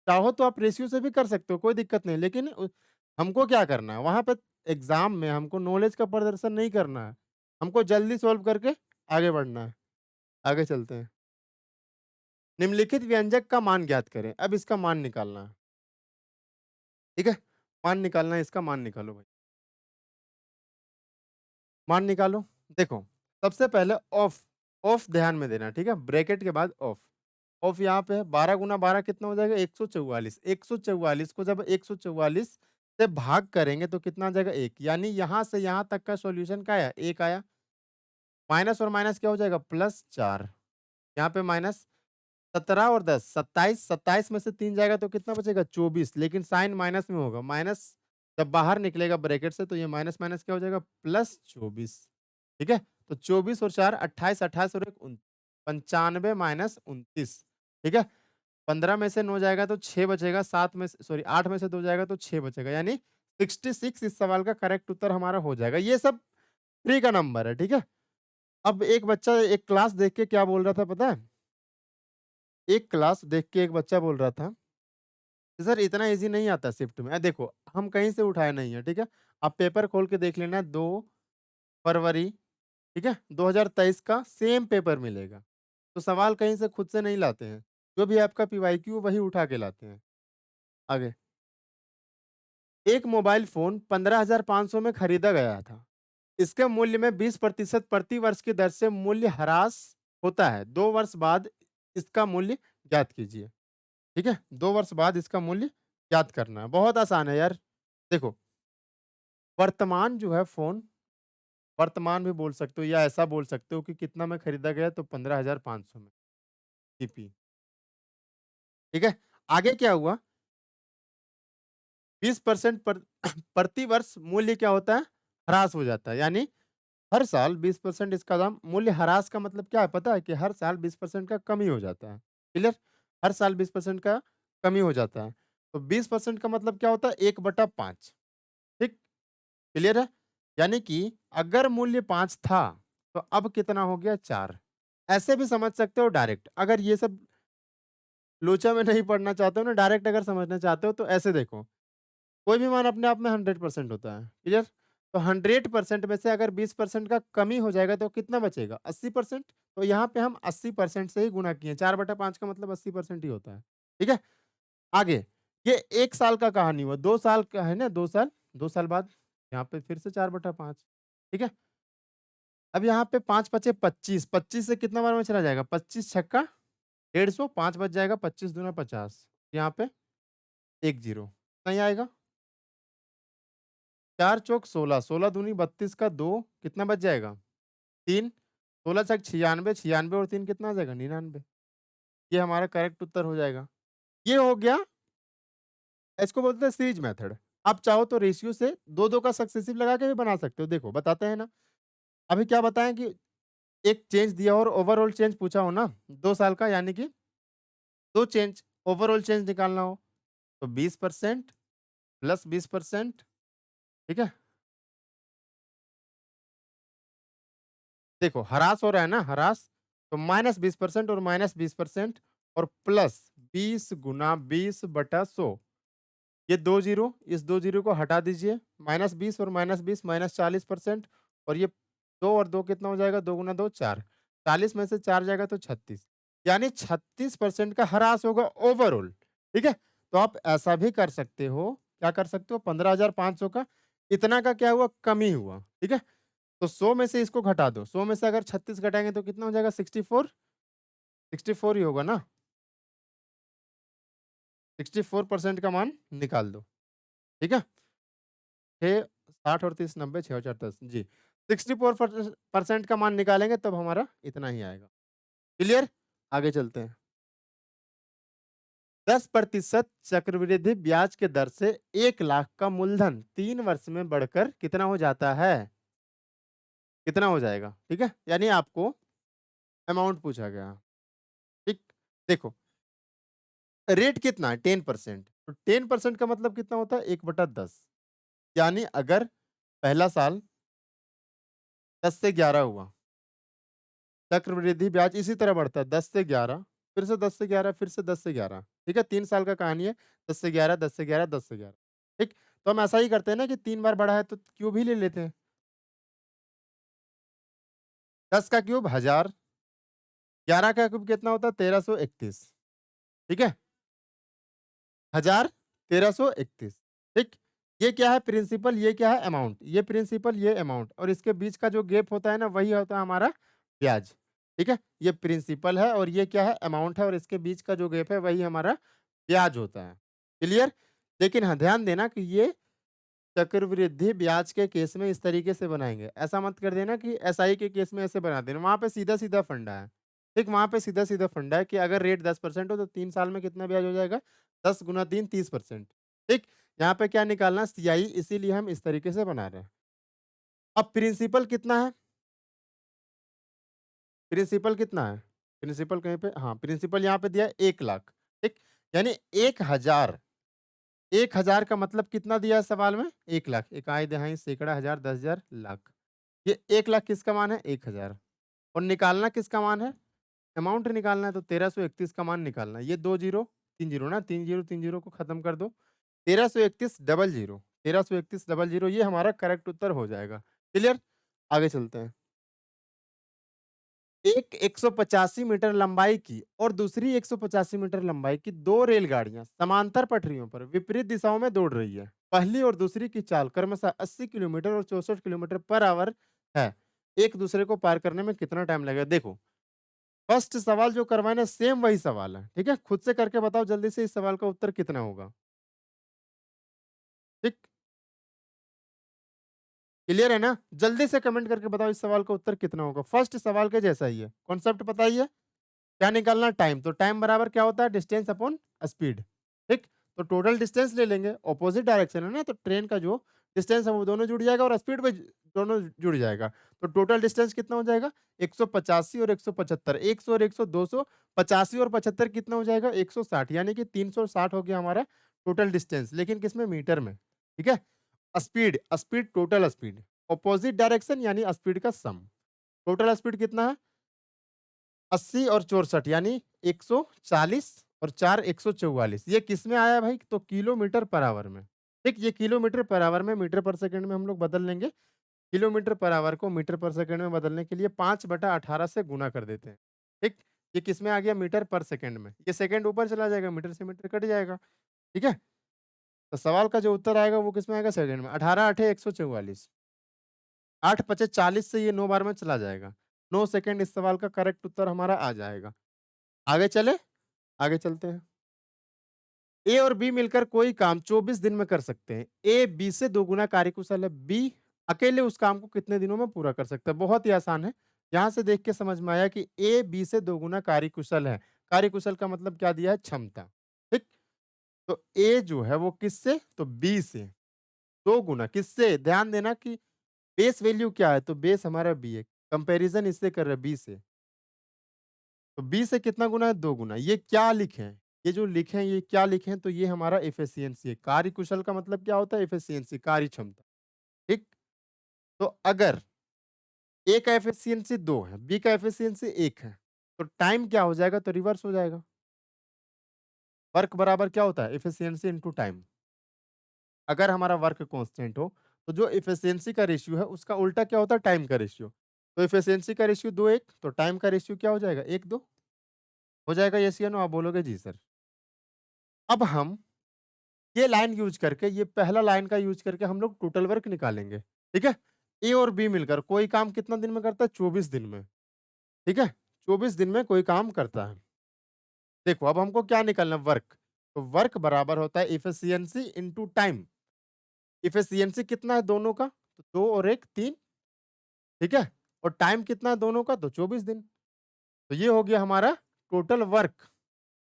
चाहो तो आप रेशियो से भी कर सकते हो, कोई दिक्कत नहीं। लेकिन हमको क्या करना है, वहाँ पे एग्ज़ाम में हमको नॉलेज का प्रदर्शन नहीं करना है। हमको जल्दी सॉल्व करके आगे बढ़ना है। आगे चलते हैं। निम्नलिखित व्यंजक का मान ज्ञात करें। अब इसका मान निकालना है। ठीक है? मान निकालना है, इसका मान निकालो भाई। मान निकालो। देखो, सबसे पहले ऑफ, ऑफ ध्यान में देना, ठीक है? ब्रैकेट के बाद ऑफ। ऑफ यहाँ पे है, 12 गुना 12 कितना हो जाएगा? 144। 144 को जब 144 से भाग करेंगे तो कितना आ जाएगा? 1। यानी यहाँ से यहाँ तक का सॉल्यूशन क्या आया? 1 आया। माइनस और माइनस क्या हो जाएगा? प्लस 4। यहाँ पे माइनस 17 और 10 27, 27 में से 3 जाएगा तो कितना बचेगा? 24। लेकिन साइन माइनस में होगा। माइनस जब बाहर निकलेगा ब्रैकेट से तो ये माइनस माइनस क्या हो जाएगा? प्लस 24। ठीक है? तो 24 और 4 28, 28 और 1 95 माइनस 29। ठीक है? 15 में से 9 जाएगा तो 6 बचेगा, 7 में से सॉरी 8 में से 2 जाएगा तो 6 बचेगा। यानी 66 इस सवाल का करेक्ट उत्तर हमारा हो जाएगा। ये सब फ्री का नंबर है, ठीक है? अब एक बच्चा एक क्लास देख के क्या बोल रहा था पता है? एक क्लास देख के एक बच्चा बोल रहा था कि सर इतना ईज़ी नहीं आता शिफ्ट में। देखो, हम कहीं से उठाए नहीं है, ठीक है? आप पेपर खोल के देख लेना 2 फरवरी, ठीक है? 2023 का सेम पेपर मिलेगा। तो सवाल कहीं से खुद से नहीं लाते हैं। जो भी आपका पीवाईक्यू वही उठा के लाते हैं। आगे, एक मोबाइल फ़ोन 15,500 में खरीदा गया था। इसके मूल्य में 20% प्रति वर्ष की दर से मूल्य ह्रास होता है। 2 वर्ष बाद इसका मूल्य ज्ञात कीजिए। ठीक है? 2 वर्ष बाद इसका मूल्य ज्ञात करना है। बहुत आसान है यार। देखो, वर्तमान जो है फ़ोन, वर्तमान भी बोल सकते हो या ऐसा बोल सकते हो कि कितना में खरीदा गया तो 15,500 में सीपी। ठीक है? आगे क्या हुआ? 20% प्रति वर्ष मूल्य क्या होता है? ह्रास हो जाता है। यानी हर साल 20% इसका दाम मूल्य ह्रास का मतलब क्या है पता है? कि हर साल 20% का कमी हो जाता है। क्लियर? हर साल 20% का कमी हो जाता है। तो 20% का मतलब क्या होता है? 1/5। ठीक? क्लियर है? यानी कि अगर मूल्य 5 था, तो अब कितना हो गया? 4। ऐसे भी समझ सकते हो डायरेक्ट। अगर ये सब लोचा में नहीं पढ़ना चाहते हो ना, डायरेक्ट अगर समझना चाहते हो तो ऐसे देखो। कोई भी मान अपने आप में 100% होता है। क्लियर? तो 100% में से अगर 20% का कमी हो जाएगा तो कितना बचेगा? 80%। तो यहाँ पे हम 80% से ही गुणा किए। 4/5 का मतलब 80% ही होता है। ठीक है? आगे, ये 1 साल का कहानी हुआ, 2 साल का है ना, 2 साल, 2 साल बाद यहाँ पे फिर से 4/5। ठीक है? अब यहाँ पे 5 बचे 25, 25 से कितना बार में चला जाएगा? 25 छक्का 150, 5 बच जाएगा, 25 दूना 50। यहाँ पे 1 0 नहीं आएगा। 4 चौक 16, 16 दूनी 32 का 2 कितना बच जाएगा? 3, 16 छक 96, 96 और 3 कितना आ जाएगा? 99। ये हमारा करेक्ट उत्तर हो जाएगा। ये हो गया, इसको बोलते हैं सीरीज मेथड। आप चाहो तो रेशियो से 2-2 का सक्सेसिव लगा के भी बना सकते हो। देखो, बताते हैं ना। अभी क्या बताएँ कि एक चेंज दिया और ओवरऑल चेंज पूछा हो ना 2 साल का, यानी कि 2 चेंज, ओवरऑल चेंज निकालना हो तो 20% प्लस 20%। ठीक है? देखो, ह्रास हो रहा है ना, ह्रास, तो माइनस 20% और माइनस 20% और प्लस 20 गुना 20/100। ये 2 जीरो, इस 2 जीरो को हटा दीजिए। माइनस 20 और माइनस 20 माइनस 40%। और ये 2 और 2 कितना हो जाएगा? 2 गुना 2 4। 40 में से 4 जाएगा तो 36। यानी 36% का ह्रास होगा ओवरऑल। ठीक है? तो आप ऐसा भी कर सकते हो। क्या कर सकते हो? 15,500 का इतना का क्या हुआ? कमी हुआ। ठीक है? तो 100 में से इसको घटा दो। 100 में से अगर 36 घटाएँगे तो कितना हो जाएगा? 64। 64 ही होगा ना? 64% का मान निकाल दो। ठीक है? 6 60 और 30 90 6 और 4 10 जी। 64% का मान निकालेंगे तब हमारा इतना ही आएगा। क्लियर? आगे चलते हैं। 10% चक्रवृद्धि ब्याज के दर से 1 लाख का मूलधन 3 वर्ष में बढ़कर कितना हो जाता है? कितना हो जाएगा? ठीक है? यानी आपको अमाउंट पूछा गया। ठीक? देखो, रेट कितना है? 10%। तो 10% का मतलब कितना होता है? 1/10। यानी अगर पहला साल 10 से 11 हुआ, चक्रवृद्धि ब्याज इसी तरह बढ़ता है 10 से 11, फिर से 10 से 11, फिर से 10 से 11। ठीक है? 3 साल का कहानी है। 10 से 11, 10 से 11, 10 से 11। ठीक? तो हम ऐसा ही करते हैं ना कि 3 बार बढ़ा है तो क्यूब ही ले लेते हैं। 10 का क्यूब 1000, 11 का क्यूब कितना होता है? 1331। ठीक है? 1000, 1331। ठीक? ये क्या है प्रिंसिपल, ये क्या है अमाउंट, ये प्रिंसिपल, ये अमाउंट और इसके बीच का जो गैप होता है ना वही होता है हमारा ब्याज। ठीक है? ये प्रिंसिपल है और ये क्या है अमाउंट है और इसके बीच का जो गैप है वही हमारा ब्याज होता है। क्लियर? लेकिन हाँ, ध्यान देना कि ये चक्रवृद्धि ब्याज के केस में इस तरीके से बनाएँगे। ऐसा मत कर देना कि एसआई के केस में ऐसे बना देना, वहाँ पे सीधा-सीधा फंडा है। ठीक, वहाँ पे सीधा-सीधा फंडा है कि अगर रेट 10% हो तो 3 साल में कितना ब्याज हो जाएगा? 10 गुना 3 30%। ठीक? यहाँ पे क्या निकालना है सीआई इसीलिए हम इस तरीके से बना रहे हैं। अब प्रिंसिपल कितना है? प्रिंसिपल कितना है? प्रिंसिपल कहीं पे हाँ, प्रिंसिपल यहाँ पे दिया है 1 लाख। ठीक? यानी 1000 1000 का मतलब कितना दिया है सवाल में? 1 लाख। इकाई, दहाई, सैकड़ा, हज़ार, 10,000, लाख। ये 1 लाख किसका मान है? 1000 और निकालना किसका मान है? अमाउंट निकालना है तो 1331 का मान निकालना है। ये 2 जीरो 3 जीरो ना 3 जीरो 3 जीरो को खत्म कर दो। 1331 डबल जीरो 1331 डबल जीरो ये हमारा करेक्ट उत्तर हो जाएगा। क्लियर? आगे चलते हैं। एक 185 मीटर लंबाई की और दूसरी 185 मीटर लंबाई की 2 रेलगाड़ियां समांतर पटरियों पर विपरीत दिशाओं में दौड़ रही है। पहली और दूसरी की चाल क्रमशः 80 किलोमीटर और 64 किलोमीटर पर आवर है। एक दूसरे को पार करने में कितना टाइम लगेगा? देखो, फर्स्ट सवाल जो करवाए ना सेम वही सवाल है। ठीक है? खुद से करके बताओ जल्दी से इस सवाल का उत्तर कितना होगा? ठीक? क्लियर है ना? जल्दी से कमेंट करके बताओ इस सवाल का उत्तर कितना होगा? फर्स्ट सवाल के जैसा ही है। कॉन्सेप्ट पता ही है? क्या निकालना है? टाइम। तो टाइम बराबर क्या होता है? Distance upon speed. ठीक? तो टोटल डिस्टेंस ले लेंगे, ऑपोजिट डायरेक्शन है ना, तो ट्रेन का जो डिस्टेंस है वो दोनों जुड़ जाएगा और स्पीड भी दोनों जुड़ जाएगा। तो टोटल डिस्टेंस कितना हो जाएगा? 185 और 175, 100 और 100 200, 85 और 75 कितना हो जाएगा? 160 यानी कि 360 हो गया हमारा टोटल डिस्टेंस, लेकिन किसमें? मीटर में। ठीक है? Speed, speed total speed, opposite direction यानी स्पीड का सम। टोटल स्पीड कितना है? 80 और 64 यानी 140 और 4 144 ये किस में आया भाई? तो किलोमीटर पर आवर में। ठीक, ये किलोमीटर पर आवर में मीटर पर सेकंड में हम लोग बदल लेंगे। किलोमीटर पर आवर को मीटर पर सेकंड में बदलने के लिए 5/18 से गुना कर देते हैं। ठीक, ये किस में आ गया? मीटर पर सेकंड में। ये सेकंड ऊपर चला जाएगा, मीटर से मीटर कट जाएगा। ठीक है? तो सवाल का जो उत्तर आएगा वो किस में आएगा? सेकंड में। 18 8 144, 8 पचे 40 से ये 9 बार में चला जाएगा। 9 सेकंड इस सवाल का करेक्ट उत्तर हमारा आ जाएगा। आगे चले? आगे चलते हैं। ए और बी मिलकर कोई काम 24 दिन में कर सकते हैं। ए बी से दोगुना कार्यकुशल है। बी अकेले उस काम को कितने दिनों में पूरा कर सकता है? बहुत ही आसान है। यहाँ से देख के समझ में आया कि ए बी से दोगुना कार्यकुशल है। कार्यकुशल का मतलब क्या दिया है? क्षमता। ठीक? तो ए जो है वो किससे? तो बी से। दो गुना किससे? ध्यान देना कि बेस वैल्यू क्या है? तो बेस हमारा बी है। कंपैरिजन इससे कर रहे हैं बी से। तो 20 से कितना गुना है? 2 गुना। ये क्या लिखे हैं? ये जो लिखे हैं ये क्या लिखे हैं? तो ये हमारा एफिशिएंसी है। कार्यकुशल का मतलब क्या होता है? एफिशिएंसी, कार्य क्षमता। ठीक? तो अगर ए का एफिशिएंसी 2 है, बी का एफिशिएंसी 1 है, तो टाइम क्या हो जाएगा? तो रिवर्स हो जाएगा। वर्क बराबर क्या होता है? Efficiency into time. अगर हमारा वर्क कांस्टेंट हो, तो जो एफिशिएंसी का रेशियो है उसका उल्टा क्या होता है? टाइम का रेशियो। तो एफिशिएंसी का रेशियो 2:1 तो टाइम का रेशियो क्या हो जाएगा? 1:2 हो जाएगा। यस या नो? आप बोलोगे जी सर। अब हम ये लाइन यूज़ करके, ये पहला लाइन का यूज़ करके हम लोग टोटल वर्क निकालेंगे, ठीक है? ए और बी मिलकर कोई काम कितना दिन में करता है? 24 दिन में, ठीक है? 24 दिन में कोई काम करता है। देखो, अब हमको क्या निकालना है? वर्क। तो वर्क बराबर होता है एफिशिएंसी इंटू टाइम। एफिशिएंसी कितना है दोनों का? तो 2 और 1 3, ठीक है? और टाइम कितना है दोनों का? तो 24 दिन। तो ये हो गया हमारा टोटल वर्क,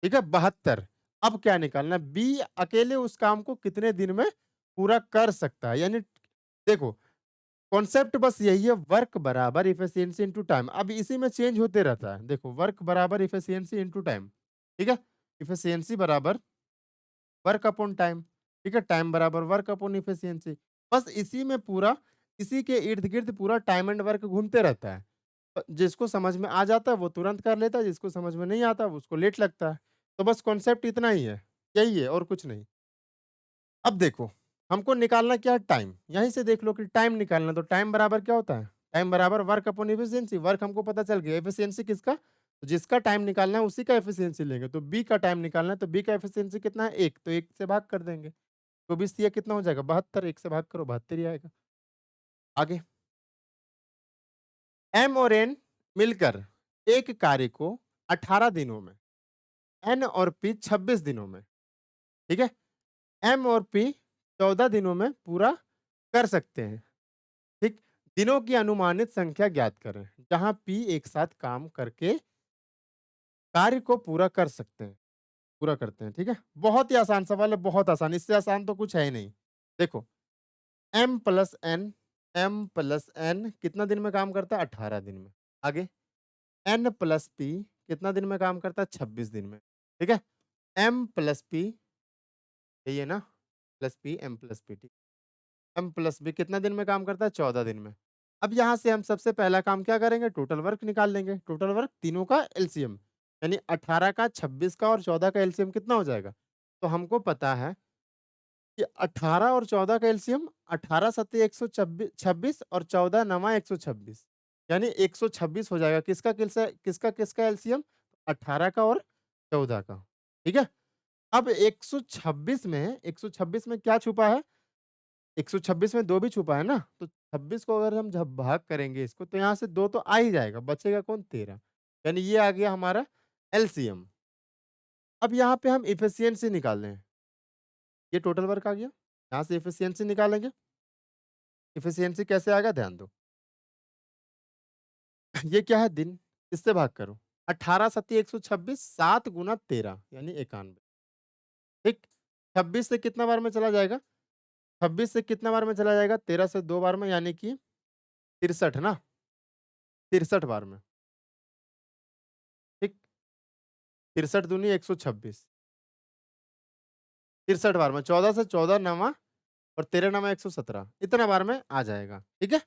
ठीक है? 72। अब क्या निकालना है? बी अकेले उस काम को कितने दिन में पूरा कर सकता है? यानी देखो, कॉन्सेप्ट बस यही है, वर्क बराबर एफिशिएंसी इनटू टाइम। अब इसी में चेंज होते रहता है। देखो, वर्क बराबर एफिशिएंसी इनटू टाइम, ठीक है? एफिशिएंसी बराबर वर्क अपॉन टाइम, ठीक है? टाइम बराबर वर्क अपॉन एफिशिएंसी। बस इसी में पूरा, इसी के इर्द-गिर्द पूरा टाइम एंड वर्क घूमते रहता है। जिसको समझ में आ जाता है वो तुरंत कर लेता है, जिसको समझ में नहीं आता उसको लेट लगता है। तो बस कॉन्सेप्ट इतना ही है, यही है और कुछ नहीं। अब देखो, हमको निकालना क्या है? टाइम। यहीं से देख लो कि टाइम निकालना, तो टाइम बराबर क्या होता है? टाइम बराबर वर्क अपॉन एफिशिएंसी। वर्क हमको पता चल गया, एफिशिएंसी किसका? तो जिसका टाइम निकालना है उसी का एफिशिएंसी लेंगे। तो बी का टाइम निकालना है तो बी का एफिशिएंसी कितना है? 1 तो 1 से भाग कर देंगे। 24 तिया कितना हो जाएगा? 72, 1 से भाग करो 72 ही आएगा। आगे, एम और एन मिलकर एक कार्य को 18 दिनों में, एन और पी 26 दिनों में, ठीक है? एम और पी 14 दिनों में पूरा कर सकते हैं, ठीक? दिनों की अनुमानित संख्या ज्ञात करें, जहाँ पी एक साथ काम करके कार्य को पूरा कर सकते हैं, पूरा करते हैं, ठीक है? बहुत ही आसान सवाल है, बहुत आसान, इससे आसान तो कुछ है ही नहीं। देखो, M plus N, M plus N कितना दिन में काम करता है? 18 दिन में। आगे, एन प्लस पी कितना दिन में काम करता है? 26 दिन में, ठीक है? एम प्लस पी, यही है ना? Plus P, M plus P, ठीक। एम प्लस बी कितना दिन में काम करता है? 14 दिन में। अब यहाँ से हम सबसे पहला काम क्या करेंगे? टोटल वर्क निकाल लेंगे। टोटल वर्क तीनों का एलसीएम, यानी 18 का, 26 का और 14 का एलसीएम कितना हो जाएगा? तो हमको पता है कि 18 और 14 का एलसीएम 18 सत्ते 126 और 14 नवा 126, यानी 126 हो जाएगा। किसका एलसीएम? 18 का और 14 का, ठीक है? अब 126 में क्या छुपा है? 126 में 2 भी छुपा है ना, तो 26 को अगर हम जब भाग करेंगे इसको, तो यहाँ से 2 तो आ ही जाएगा, बचेगा कौन? 13, यानी ये आ गया हमारा एलसीएम। अब यहाँ पे हम एफिशिएंसी निकाल रहे हैं, ये टोटल वर्क आ गया, यहाँ से एफिशिएंसी निकालेंगे। एफिशिएंसी कैसे आएगा? ध्यान दो। ये क्या है? दिन, इससे भाग करो। 18 सत्ती 126, 7 गुना 13 यानी 91, ठीक? 26 से कितना बार में चला जाएगा? 26 से कितना बार में चला जाएगा? 13 से 2 बार में, यानी कि 63 ना, 63 बार में, ठीक? 63 दूनी 126, 63 बार में, 14 से 14 नवा और 13 नवा 117, इतना बार में आ जाएगा, ठीक है?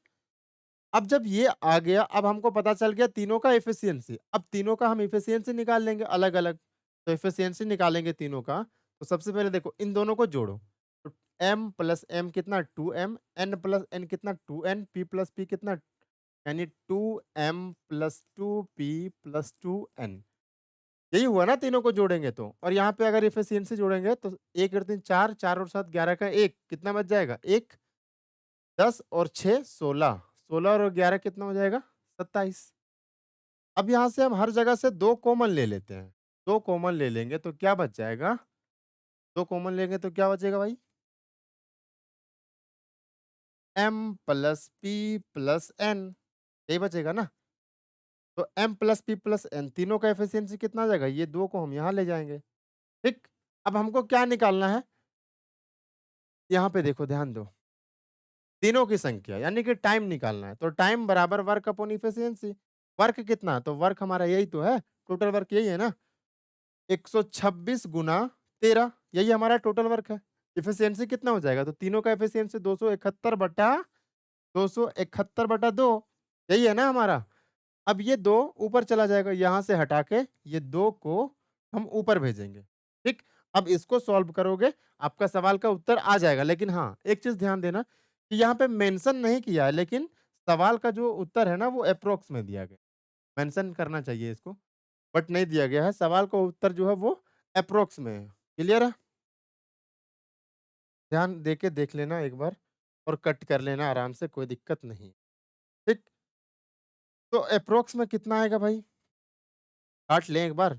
अब जब ये आ गया, अब हमको पता चल गया तीनों का एफिशिएंसी। अब तीनों का हम एफिशिएंसी निकाल लेंगे अलग-अलग। तो एफिशिएंसी निकालेंगे तीनों का, तो सबसे पहले देखो इन दोनों को जोड़ो। तो m प्लस m कितना? 2m, n प्लस n कितना? 2n, p प्लस p कितना? यानी 2m plus 2p plus 2n। यही हुआ ना तीनों को जोड़ेंगे तो। और यहाँ पे अगर एफिशिएंसी जोड़ेंगे तो 1 और 3 4, 4 और 7 11 का 1 कितना बच जाएगा? 1, 10 और 6 16, 16 और 11 कितना हो जाएगा? 27। अब यहाँ से हम हर जगह से 2 कॉमन ले लेते हैं। 2 कॉमन ले लेंगे तो क्या बच जाएगा? 2 कॉमन लेंगे तो क्या बचेगा भाई? m plus p plus n, यही बचेगा ना? तो m plus p plus n तीनों का एफिशिएंसी कितना आ जाएगा? ये 2 को हम यहाँ ले जाएँगे, ठीक? अब हमको क्या निकालना है? यहाँ पे देखो, ध्यान दो। तीनों की संख्या यानी कि टाइम निकालना है, तो टाइम बराबर वर्क अपॉन एफिशिएंसी। वर्क कितना? तो वर्क हमारा यही तो है, टोटल वर्क यही है ना? 126 गुना 13, यही हमारा टोटल वर्क है। एफिशिएंसी कितना हो जाएगा? तो तीनों का एफिशिएंसी 271/2, यही है ना हमारा? अब ये 2 ऊपर चला जाएगा, यहाँ से हटा के ये 2 को हम ऊपर भेजेंगे, ठीक? अब इसको सॉल्व करोगे, आपका सवाल का उत्तर आ जाएगा। लेकिन हाँ, एक चीज़ ध्यान देना कि यहाँ पे मेंशन नहीं किया है, लेकिन सवाल का जो उत्तर है ना, वो एप्रॉक्स में दिया गया। मेंशन करना चाहिए इसको, बट नहीं दिया गया है। सवाल का उत्तर जो है वो एप्रॉक्स में है। क्लियर है? ध्यान देके देख लेना एक बार और कट कर लेना आराम से, कोई दिक्कत नहीं, ठीक? तो एप्रॉक्स में कितना आएगा भाई? काट लें एक बार।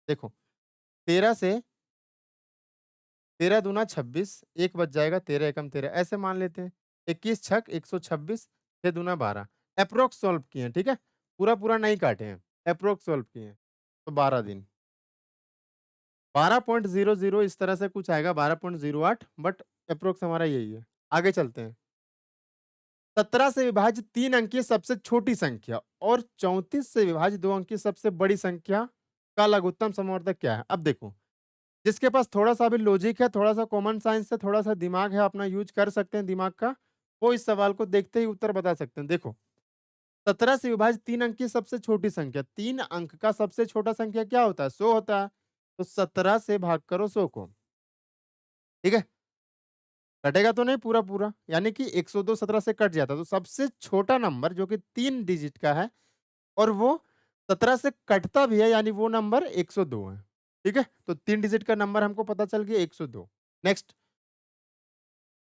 देखो, 13 से 13 दूना 26, 1 बच जाएगा, 13 एकम 13, ऐसे मान लेते हैं। 21 छक 126, 6 दूना 12, एप्रॉक्स सॉल्व किए हैं, ठीक है? पूरा-पूरा नहीं काटे हैं, एप्रॉक्स सॉल्व किए हैं, तो 12 दिन। 12.00 इस तरह से कुछ आएगा, 12.08, बट एप्रॉक्स हमारा यही है। आगे चलते हैं। 17 से विभाज्य 3 अंकीय सबसे छोटी संख्या और 34 से विभाज्य 2 अंकीय सबसे बड़ी संख्या का लघुत्तम समवर्तक क्या है? अब देखो, जिसके पास थोड़ा-सा भी लॉजिक है, थोड़ा-सा कॉमन सेंस है, थोड़ा-सा दिमाग है, अपना यूज़ कर सकते हैं दिमाग का, वो इस सवाल को देखते ही उत्तर बता सकते हैं। देखो, 17 से विभाज्य 3 अंक की सबसे छोटी संख्या, 3 अंक का सबसे छोटा संख्या क्या होता है? 100 होता है। तो 17 से भाग करो 100 को, ठीक है? कटेगा तो नहीं पूरा-पूरा, यानी कि 102 17 से कट जाता है। तो सबसे छोटा नंबर जो कि 3 डिजिट का है और वो 17 से कटता भी है, यानी वो नंबर 102 है। ठीक है? तो 3 डिजिट का नंबर हमको पता चल गया 102। नेक्स्ट,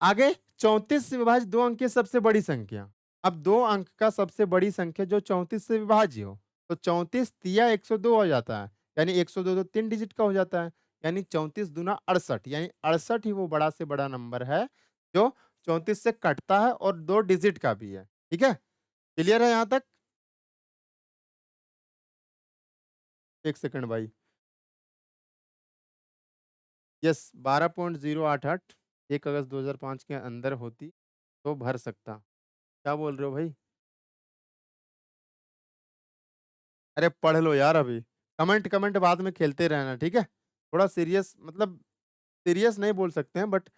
आगे 34 से विभाजित 2 अंक की सबसे बड़ी संख्या। अब 2 अंक का सबसे बड़ी संख्या जो 34 से विभाज्य हो, तो 34 तिया 102 हो जाता है। यानी 102 तो 3 डिजिट का हो जाता है। यानी 34 दूना 68 यानी 68 ही वो बड़ा से बड़ा नंबर है, जो 34 से कटता है और 2 डिजिट का भी है। ठीक है? क्लियर है यहाँ तक? 1 सेकंड भाई। यस 12.088 1 अगस्त 2005 के अंदर होती तो भर सकता। क्या बोल रहे हो भाई? अरे पढ़ लो यार अभी। कमेंट कमेंट बाद में खेलते रहना, ठीक है? थोड़ा सीरियस मतलब सीरियस नहीं बोल सकते हैं बट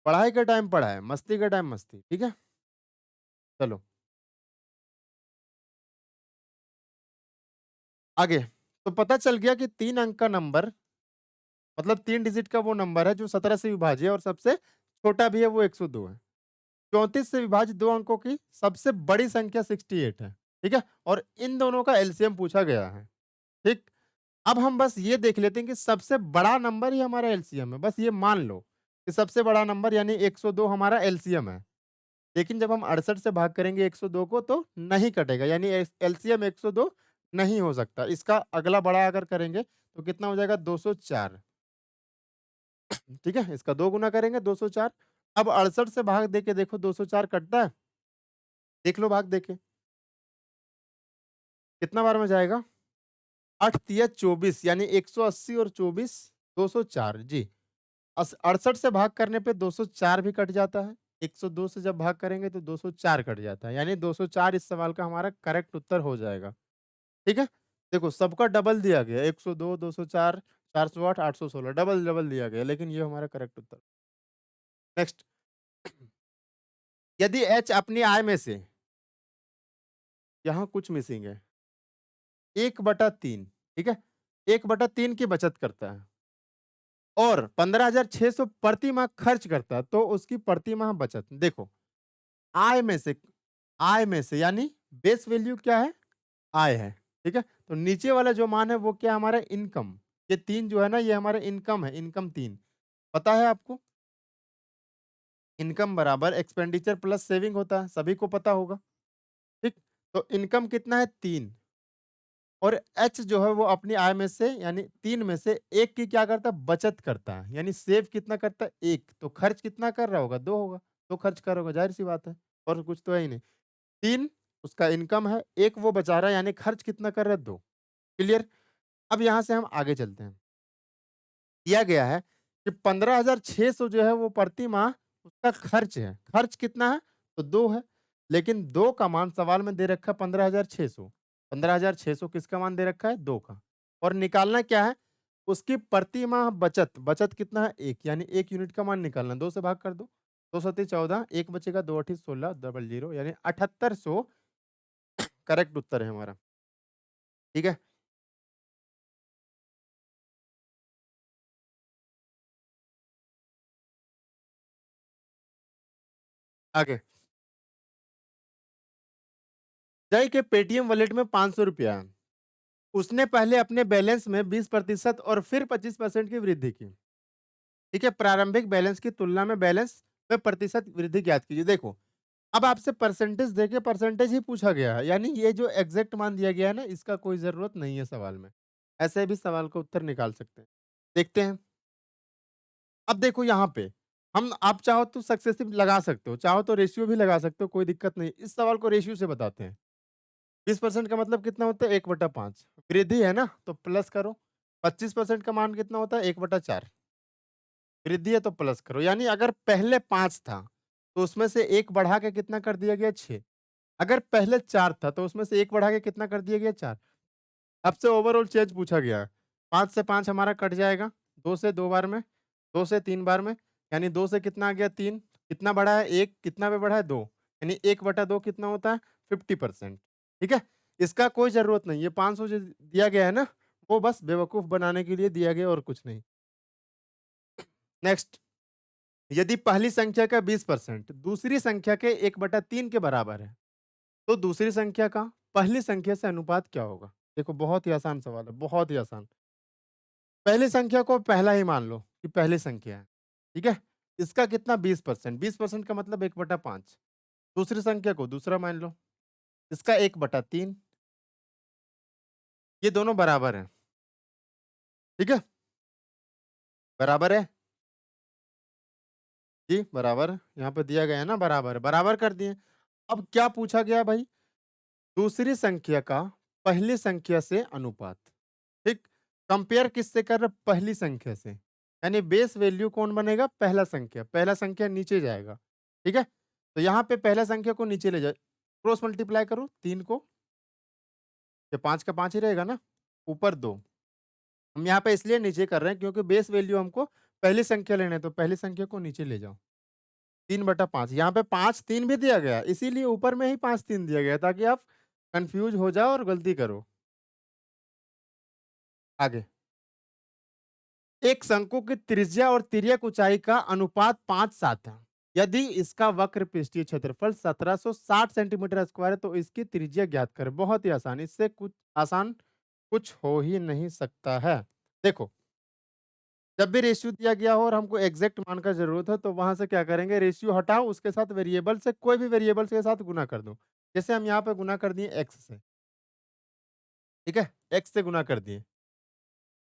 पढ़ाई के टाइम पढ़ाई, मस्ती के टाइम मस्ती, ठीक है? चलो, आगे। तो पता चल गया कि 3 अंक का नंबर मतलब 3 डिजिट का वो नंबर है जो 17 से विभाज्य है और सबसे छोटा भी है वो 102 है। 34 से विभाजित 2 अंकों की सबसे बड़ी संख्या 68 है, ठीक है? और इन दोनों का एलसीएम पूछा गया है, ठीक? अब हम बस ये देख लेते हैं कि सबसे बड़ा नंबर ही हमारा एलसीएम है। बस ये मान लो कि सबसे बड़ा नंबर यानी 102 हमारा एलसीएम है। लेकिन जब हम 68 से भाग करेंगे 102 को तो नहीं कटेगा यानी एलसीएम 102 नहीं हो सकता। इसका अगला बड़ा अगर करेंगे तो कितना हो जाएगा 204 ठीक है? इसका 2 गुना करेंगे 204 अब 68 से भाग देके देखो 204 कटता है? देख लो भाग देके। कितना बार में जाएगा? 8 तिया 24 यानी 180 और 24 204 जी। 68 से भाग करने पे 204 भी कट जाता है। 102 से जब भाग करेंगे तो 204 कट जाता है। यानी 204 इस सवाल का हमारा करेक्ट उत्तर हो जाएगा। ठीक है? देखो सबका डबल दिया गया है 102, 204, 408, 816 डबल-डबल दिया गया है लेकिन ये हमारा करेक्ट उत्तर। नेक्स्ट यदि h अपनी आय में से यहाँ कुछ मिसिंग है 1/3 ठीक है? 1/3 की बचत करता है और 15,600 प्रति माह खर्च करता है तो उसकी प्रति माह बचत देखो आय में से यानी बेस वैल्यू क्या है? आय है, ठीक है? तो नीचे वाला जो मान है वो क्या है हमारा इनकम। ये 3 जो है ना ये हमारा इनकम है, इनकम 3 पता है आपको? इनकम बराबर एक्सपेंडिचर प्लस सेविंग होता है, सभी को पता होगा, ठीक? तो इनकम कितना है 3 और एच जो है वो अपनी आय में से यानी 3 में से 1 की क्या करता है? बचत करता है, यानी सेव कितना करता है? 1 तो खर्च कितना कर रहा होगा? 2 होगा, 2 खर्च कर रहा होगा, ज़ाहिर-सी बात है और कुछ तो है ही नहीं। 3 उसका इनकम है, 1 वो बचा रहा है यानी खर्च कितना कर रहा है 2 क्लियर? अब यहाँ से हम आगे चलते हैं। दिया गया है कि 15,600 जो है वो प्रति माह उसका खर्च है। खर्च कितना है? तो 2 है। लेकिन 2 का मान सवाल में दे रखा है 15,600 15,600 किसका मान दे रखा है? 2 का। और निकालना क्या है? उसकी प्रति माह बचत। बचत कितना है? 1 यानी 1 यूनिट का मान निकालना है। 2 से भाग कर दो। 2 सत्ती 14 1 बचेगा 2 अठी 16 डबल 0 यानी 7800 करेक्ट उत्तर है हमारा। ठीक है? आगे। जय के पेटीएम वॉलेट में ₹500 है। उसने पहले अपने बैलेंस में 20% और फिर 25% की वृद्धि की। ठीक है? प्रारंभिक बैलेंस की तुलना में बैलेंस में प्रतिशत वृद्धि ज्ञात कीजिए। देखो, अब आपसे परसेंटेज देके परसेंटेज ही पूछा गया है, यानी ये जो एग्ज़ैक्ट मान दिया गया है ना, इसका कोई ज़रूरत नहीं है सवाल में। ऐसे भी सवाल का उत्तर निकाल सकते हैं। देखते हैं। अब देखो यहाँ पे, हम आप चाहो तो सक्सेसिव लगा सकते हो, चाहो तो रेशियो भी लगा सकते हो, कोई दिक्कत नहीं। इस सवाल को रेशियो से बताते हैं। 20% का मतलब कितना होता है 1/5 वृद्धि है ना तो प्लस करो 25% का मान कितना होता है 1/4 वृद्धि है तो प्लस करो यानी अगर पहले 5 था तो उसमें से 1 बढ़ा के कितना कर दिया गया 6 अगर पहले 4 था तो उसमें से 1 बढ़ा के कितना कर दिया गया 4 अब से ओवरऑल चेंज पूछा गया है 5 से 5 हमारा कट जाएगा 2 से 2 बार में 2 से 3 बार में यानी 2 से कितना आ गया 3 कितना बढ़ा है 1 कितना पे बढ़ा है 2 यानी 1/2 कितना होता है 50% ठीक है? इसका कोई ज़रूरत नहीं है 500 जो दिया गया है ना, वो बस बेवकूफ़ बनाने के लिए दिया गया और कुछ नहीं। नेक्स्ट यदि पहली संख्या का 20% दूसरी संख्या के 1/3 के बराबर है, तो दूसरी संख्या का पहली संख्या से अनुपात क्या होगा? देखो बहुत ही आसान सवाल है, बहुत ही आसान। पहली संख्या को पहला ही मान लो कि पहली संख्या है, ठीक है? इसका कितना 20%, 20% का मतलब 1/5। दूसरी संख्या को दूसरा मान लो, इसका 1/3। ये दोनों बराबर हैं, ठीक है? बराबर है? जी, बराबर है। यहाँ पे दिया गया है ना बराबर है, बराबर कर दिए। अब क्या पूछा गया भाई? दूसरी संख्या का पहली संख्या से अनुपात, ठीक? कंपेयर किससे कर रहे हैं? पहली संख्या से। यानी बेस वैल्यू कौन बनेगा? पहला संख्या नीचे जाएगा, ठीक है? तो यहाँ पे पहला संख्या को नीचे ले जाए, क्रॉस मल्टीप्लाई करो 3 को, ये 5 का 5 ही रहेगा ना, ऊपर 2। हम यहाँ पे इसलिए नीचे कर रहे हैं क्योंकि बेस वैल्यू हमको पहली संख्या लेना है, तो पहली संख्या को नीचे ले जाओ। 3/5, यहाँ पे 5 3 भी दिया गया है, इसीलिए ऊपर में ही 5 3 दिया गया है ताकि आप कन्फ्यूज़ हो जाओ और गलती करो। आगे, एक शंकु की त्रिज्या और तिर्यक ऊंचाई का अनुपात 5:7 है। यदि इसका वक्र पृष्ठीय क्षेत्रफल 1760 सेंटीमीटर स्क्वायर है तो इसकी त्रिज्या ज्ञात करें। बहुत ही आसान, इससे कुछ आसान कुछ हो ही नहीं सकता है। देखो, जब भी रेशियो दिया गया हो और हमको एग्जैक्ट मान का जरूरत है तो वहां से क्या करेंगे? रेशियो हटाओ, उसके साथ वेरिएबल से कोई भी वेरिएबल के साथ गुना कर दो। जैसे हम यहाँ पे गुना कर दिए एक्स से, ठीक है? एक्स से गुना कर दिए,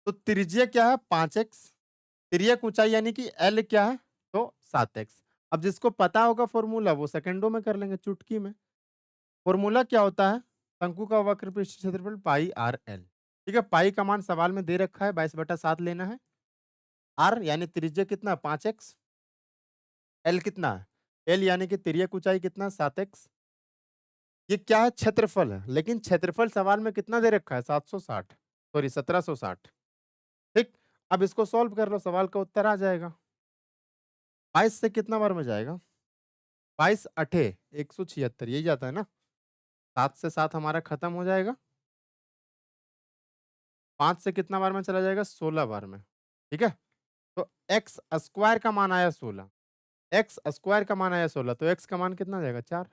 तो त्रिज्या क्या है? 5x। तिर्यक ऊंचाई यानी कि एल क्या है? तो 7x। अब जिसको पता होगा फॉर्मूला वो सेकंडों में कर लेंगे, चुटकी में। फॉर्मूला क्या होता है? शंकु का वक्र पृष्ठ क्षेत्रफल पाई आर एल, ठीक है? पाई का मान सवाल में दे रखा है, 22/7 लेना है। आर यानी त्रिज्या कितना? 5x। एल कितना है? एल यानी कि तिर्यक ऊंचाई कितना? 7x। ये क्या है? क्षेत्रफल है, लेकिन क्षेत्रफल सवाल में कितना दे रखा है? 760, सॉरी 1760, ठीक? अब इसको सॉल्व कर लो, सवाल का उत्तर आ जाएगा। 22 से कितना बार में जाएगा? 22 अठे 176, यही जाता है ना? 7 से 7 हमारा खत्म हो जाएगा। 5 से कितना बार में चला जाएगा? 16 बार में, ठीक है? तो एक्स स्क्वायर का मान आया 16, एक्स स्क्वायर का मान आया 16, तो एक्स का मान कितना आ जाएगा? 4,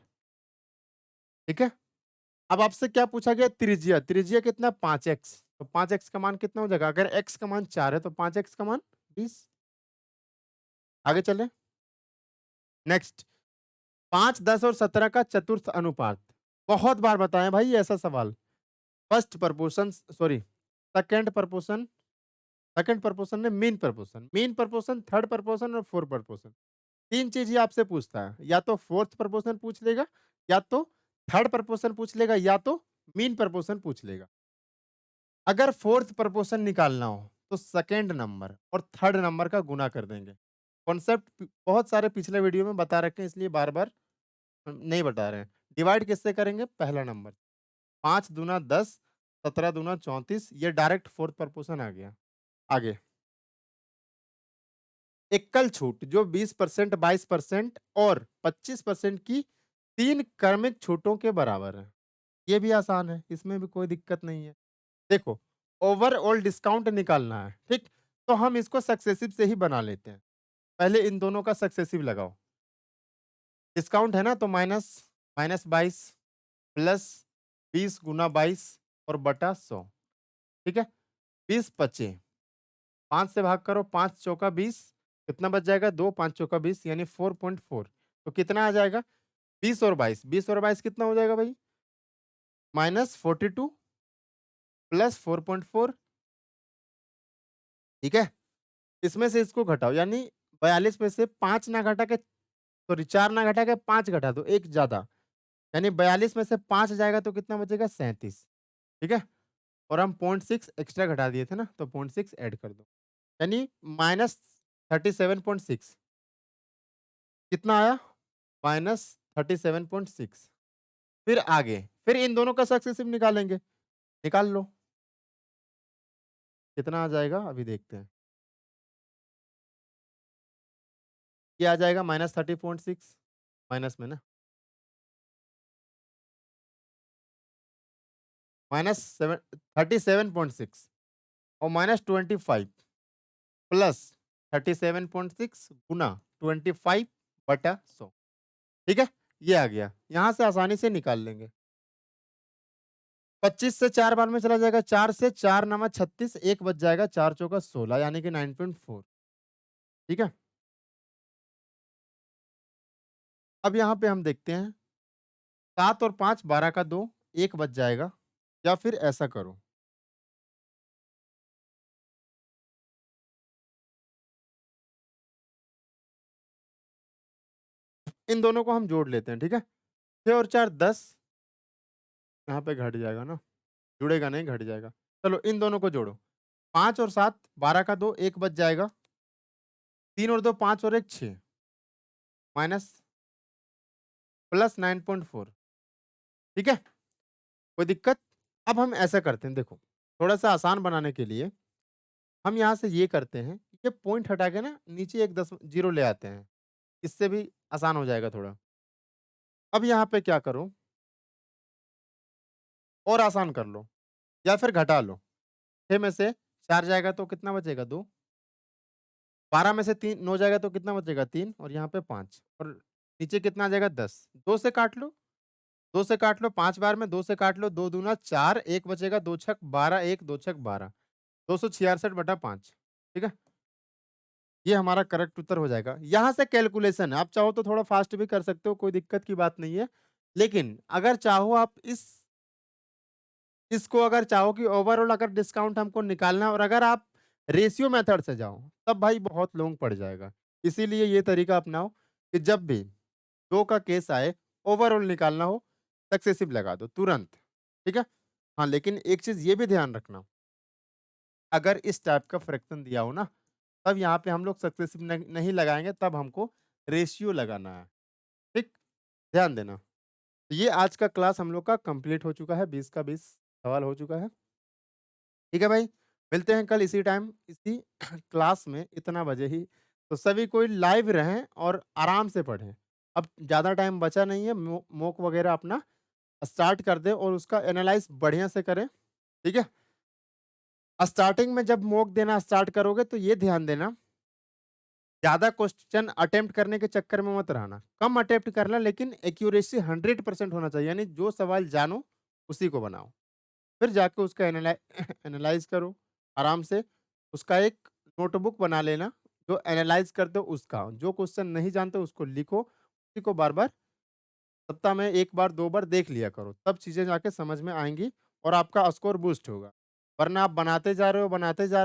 ठीक है? अब आपसे क्या पूछा गया? त्रिज्या, त्रिज्या कितना? 5x, तो 5x का मान कितना हो जाएगा? अगर x का मान 4 है तो 5x का मान 20। आगे चलें। नेक्स्ट, 5, 10 और 17 का चतुर्थ अनुपात। बहुत बार बताएं भाई ये ऐसा सवाल। First proportion, sorry second proportion ने मीन प्रपोर्शन, थर्ड प्रपोर्शन और फोर्थ प्रपोर्शन। तीन चीज ही आपसे पूछता है, या तो फोर्थ प्रपोर्शन पूछ लेगा, या तो थर्ड प्रपोर्शन पूछ लेगा, या तो मीन प्रपोर्शन पूछ लेगा। अगर फोर्थ प्रपोर्शन निकालना हो तो सेकंड नंबर और थर्ड नंबर का गुना कर देंगे। कॉन्सेप्ट बहुत सारे पिछले वीडियो में बता रखे हैं, इसलिए बार बार नहीं बता रहे हैं। डिवाइड किससे करेंगे? पहला नंबर, 5 दूना 10, 17 दूना 34, ये डायरेक्ट फोर्थ प्रपोर्शन आ गया। आगे, एकल छूट जो 20%, 22% और 25% की तीन क्रमिक छूटों के बराबर है। ये भी आसान है, इसमें भी कोई दिक्कत नहीं है। देखो, ओवरऑल डिस्काउंट निकालना है, ठीक? तो हम इसको सक्सेसिव से ही बना लेते हैं। पहले इन दोनों का सक्सेसिव लगाओ। डिस्काउंट है ना, तो माइनस माइनस 22 प्लस 20 गुना 22 और बटा 100, ठीक है? 20 बचे, 5 से भाग करो, 5 चौका 20, कितना बच जाएगा? 2, 5 चौका 20 यानी 4.4। तो कितना आ जाएगा? 20 और 22, 20 और 22 कितना हो जाएगा भाई? माइनस 42 प्लस 4.4, ठीक है? इसमें से इसको घटाओ, यानी 42 में से 5 ना घटा के, सॉरी 4 ना घटा के 5 घटा दो, एक ज्यादा, यानी 42 में से 5 जाएगा तो कितना बचेगा? 37, ठीक है? और हम 0.6 एक्स्ट्रा घटा दिए थे ना, तो 0.6 ऐड कर दो, यानी माइनस 37.6। कितना आया? माइनस 37.6। फिर आगे, फिर इन दोनों का सक्सेसिव निकालेंगे, निकाल लो। कितना आ जाएगा अभी देखते हैं। ये आ जाएगा माइनस 30.6, माइनस में ना, माइनस 37.6 और माइनस 25 प्लस 37.6 गुना 25 बटा 100, ठीक है? ये आ गया, यहां से आसानी से निकाल लेंगे। 25 से 4 बार में चला जाएगा, 4 से 4 नमा 36, एक बच जाएगा, 4 चौका 16 यानी कि 9.4, ठीक है? अब यहाँ पे हम देखते हैं 7 और 5 12 का 2 1 बच जाएगा या फिर ऐसा करो, इन दोनों को हम जोड़ लेते हैं, ठीक है? 6 और 4 10 यहाँ पे घट जाएगा ना, जुड़ेगा नहीं, घट जाएगा। चलो इन दोनों को जोड़ो, 5 और 7 12 का 2 1 बच जाएगा, 3 और 2 5 और 1 6 माइनस प्लस 9.4, ठीक है? कोई दिक्कत? अब हम ऐसा करते हैं देखो, थोड़ा-सा आसान बनाने के लिए हम यहाँ से ये करते हैं, ये पॉइंट हटा के ना नीचे एक 10 ज़ीरो ले आते हैं, इससे भी आसान हो जाएगा थोड़ा। अब यहाँ पे क्या करो और आसान कर लो या फिर घटा लो, 6 में से 4 जाएगा तो कितना बचेगा 2, 12 में से 3 9 जाएगा तो कितना बचेगा 3 और यहाँ पे 5 और नीचे कितना आ जाएगा 10, 2 से काट लो, 2 से काट लो 5 बार में 2 से काट लो, 2 दूना 4 1 बचेगा 2 छक 12 1 2 छक 12 266/5, ठीक है? ये हमारा करेक्ट उत्तर हो जाएगा। यहाँ से कैलकुलेशन है, आप चाहो तो थोड़ा फास्ट भी कर सकते हो, कोई दिक्कत की बात नहीं है। लेकिन अगर चाहो आप इसको अगर चाहो कि ओवरऑल अगर डिस्काउंट हमको निकालना है और अगर आप रेशियो मेथड से जाओ, तब भाई बहुत लॉन्ग पड़ जाएगा। इसीलिए ये तरीका अपनाओ कि जब भी 2 का केस आए, ओवरऑल निकालना हो, सक्सेसिव लगा दो तुरंत, ठीक है? हाँ, लेकिन एक चीज़ ये भी ध्यान रखना, अगर इस टाइप का फ्रैक्शन दिया हो ना, तब यहाँ पे हम लोग सक्सेसिव नहीं लगाएँगे, तब हमको रेशियो लगाना है, ठीक? ध्यान देना। तो ये आज का क्लास हम लोग का कंप्लीट हो चुका है, 20 का 20 सवाल हो चुका है। ठीक है भाई, मिलते हैं कल इसी टाइम, इसी क्लास में इतना बजे ही। तो सभी कोई लाइव रहें और आराम से पढ़ें। अब ज़्यादा टाइम बचा नहीं है, मॉक वगैरह अपना स्टार्ट कर दें और उसका एनालाइज़ बढ़िया से करें, ठीक है? स्टार्टिंग में जब मॉक देना स्टार्ट करोगे तो ये ध्यान देना, ज़्यादा क्वेश्चन अटेम्प्ट करने के चक्कर में मत रहना। कम अटेम्प्ट करना लेकिन एक्यूरेसी 100% होना चाहिए, यानी जो सवाल जानो, उसी को बनाओ। फिर जाके उसका एनालाइज़ करो आराम से। उसका एक नोटबुक बना लेना, जो एनालाइज़ करते हो उसका। जो क्वेश्चन नहीं जानते उसको लिखो, उसी को बार-बार सप्ताह में 1 बार 2 बार देख लिया करो। तब चीज़ें जाके समझ में आएँगी और आपका स्कोर बूस्ट होगा। वरना आप बनाते जा रहे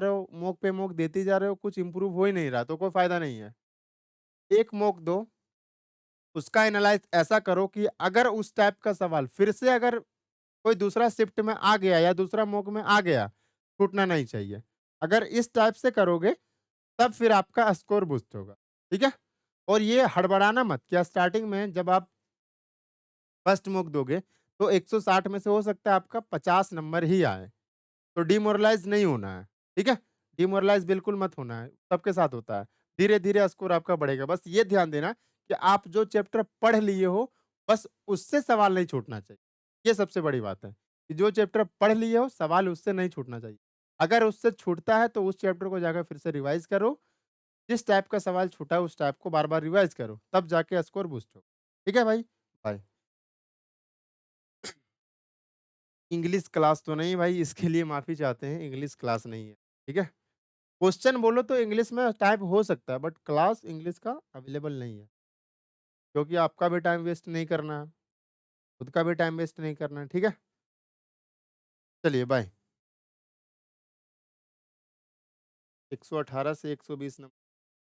हो, मॉक पे मॉक देते जा रहे हो, कुछ इम्प्रूव हो ही नहीं रहा, तो कोई फ़ायदा नहीं है। एक मॉक दो, उसका एनालाइज़ ऐसा करो कि अगर उस टाइप का सवाल फिर से अगर कोई दूसरा शिफ्ट में आ गया या दूसरा मॉक में आ गया, छूटना नहीं चाहिए। अगर इस टाइप से करोगे, तब फिर आपका स्कोर बूस्ट होगा, ठीक है? और ये हड़बड़ाना मत, क्या स्टार्टिंग में जब आप फर्स्ट मॉक दोगे, तो 160 में से हो सकता है आपका 50 नंबर ही आए, तो डिमोरलाइज़ नहीं होना है, ठीक है? डिमोरलाइज़ बिल्कुल मत होना है, सबके साथ होता है। धीरे-धीरे स्कोर आपका बढ़ेगा, बस ये ध्यान देना कि आप जो चैप्टर पढ़ लिए हो, बस उससे सवाल नहीं छूटना चाहिए। ये सबसे बड़ी बात है, कि जो चैप्टर पढ़ लिए हो, सवाल उससे नहीं छूटना चाहिए। अगर उससे छूटता है, तो उस चैप्टर को जाकर फिर से रिवाइज़ करो, जिस टाइप का सवाल छूटा है, उस टाइप को बार-बार रिवाइज़ करो, तब जाके स्कोर बूस्ट हो। ठीक है भाई? बाय। इंग्लिश क्लास तो नहीं भाई, इसके लिए माफ़ी चाहते हैं, इंग्लिश क्लास नहीं है, ठीक है? क्वेश्चन बोलो तो इंग्लिश में टाइप हो सकता है, बट क्लास इंग्लिश का अवेलेबल नहीं है, क्योंकि आपका भी टाइम वेस्ट नहीं करना है, खुद का भी टाइम वेस्ट नहीं करना है, ठीक है? चलिए बाय। 118 से 120 नंबर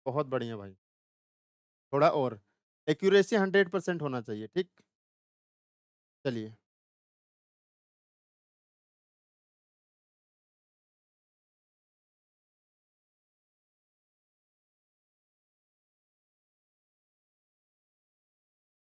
बहुत बढ़िया भाई, थोड़ा और एक्यूरेसी 100% होना चाहिए, ठीक? चलिए।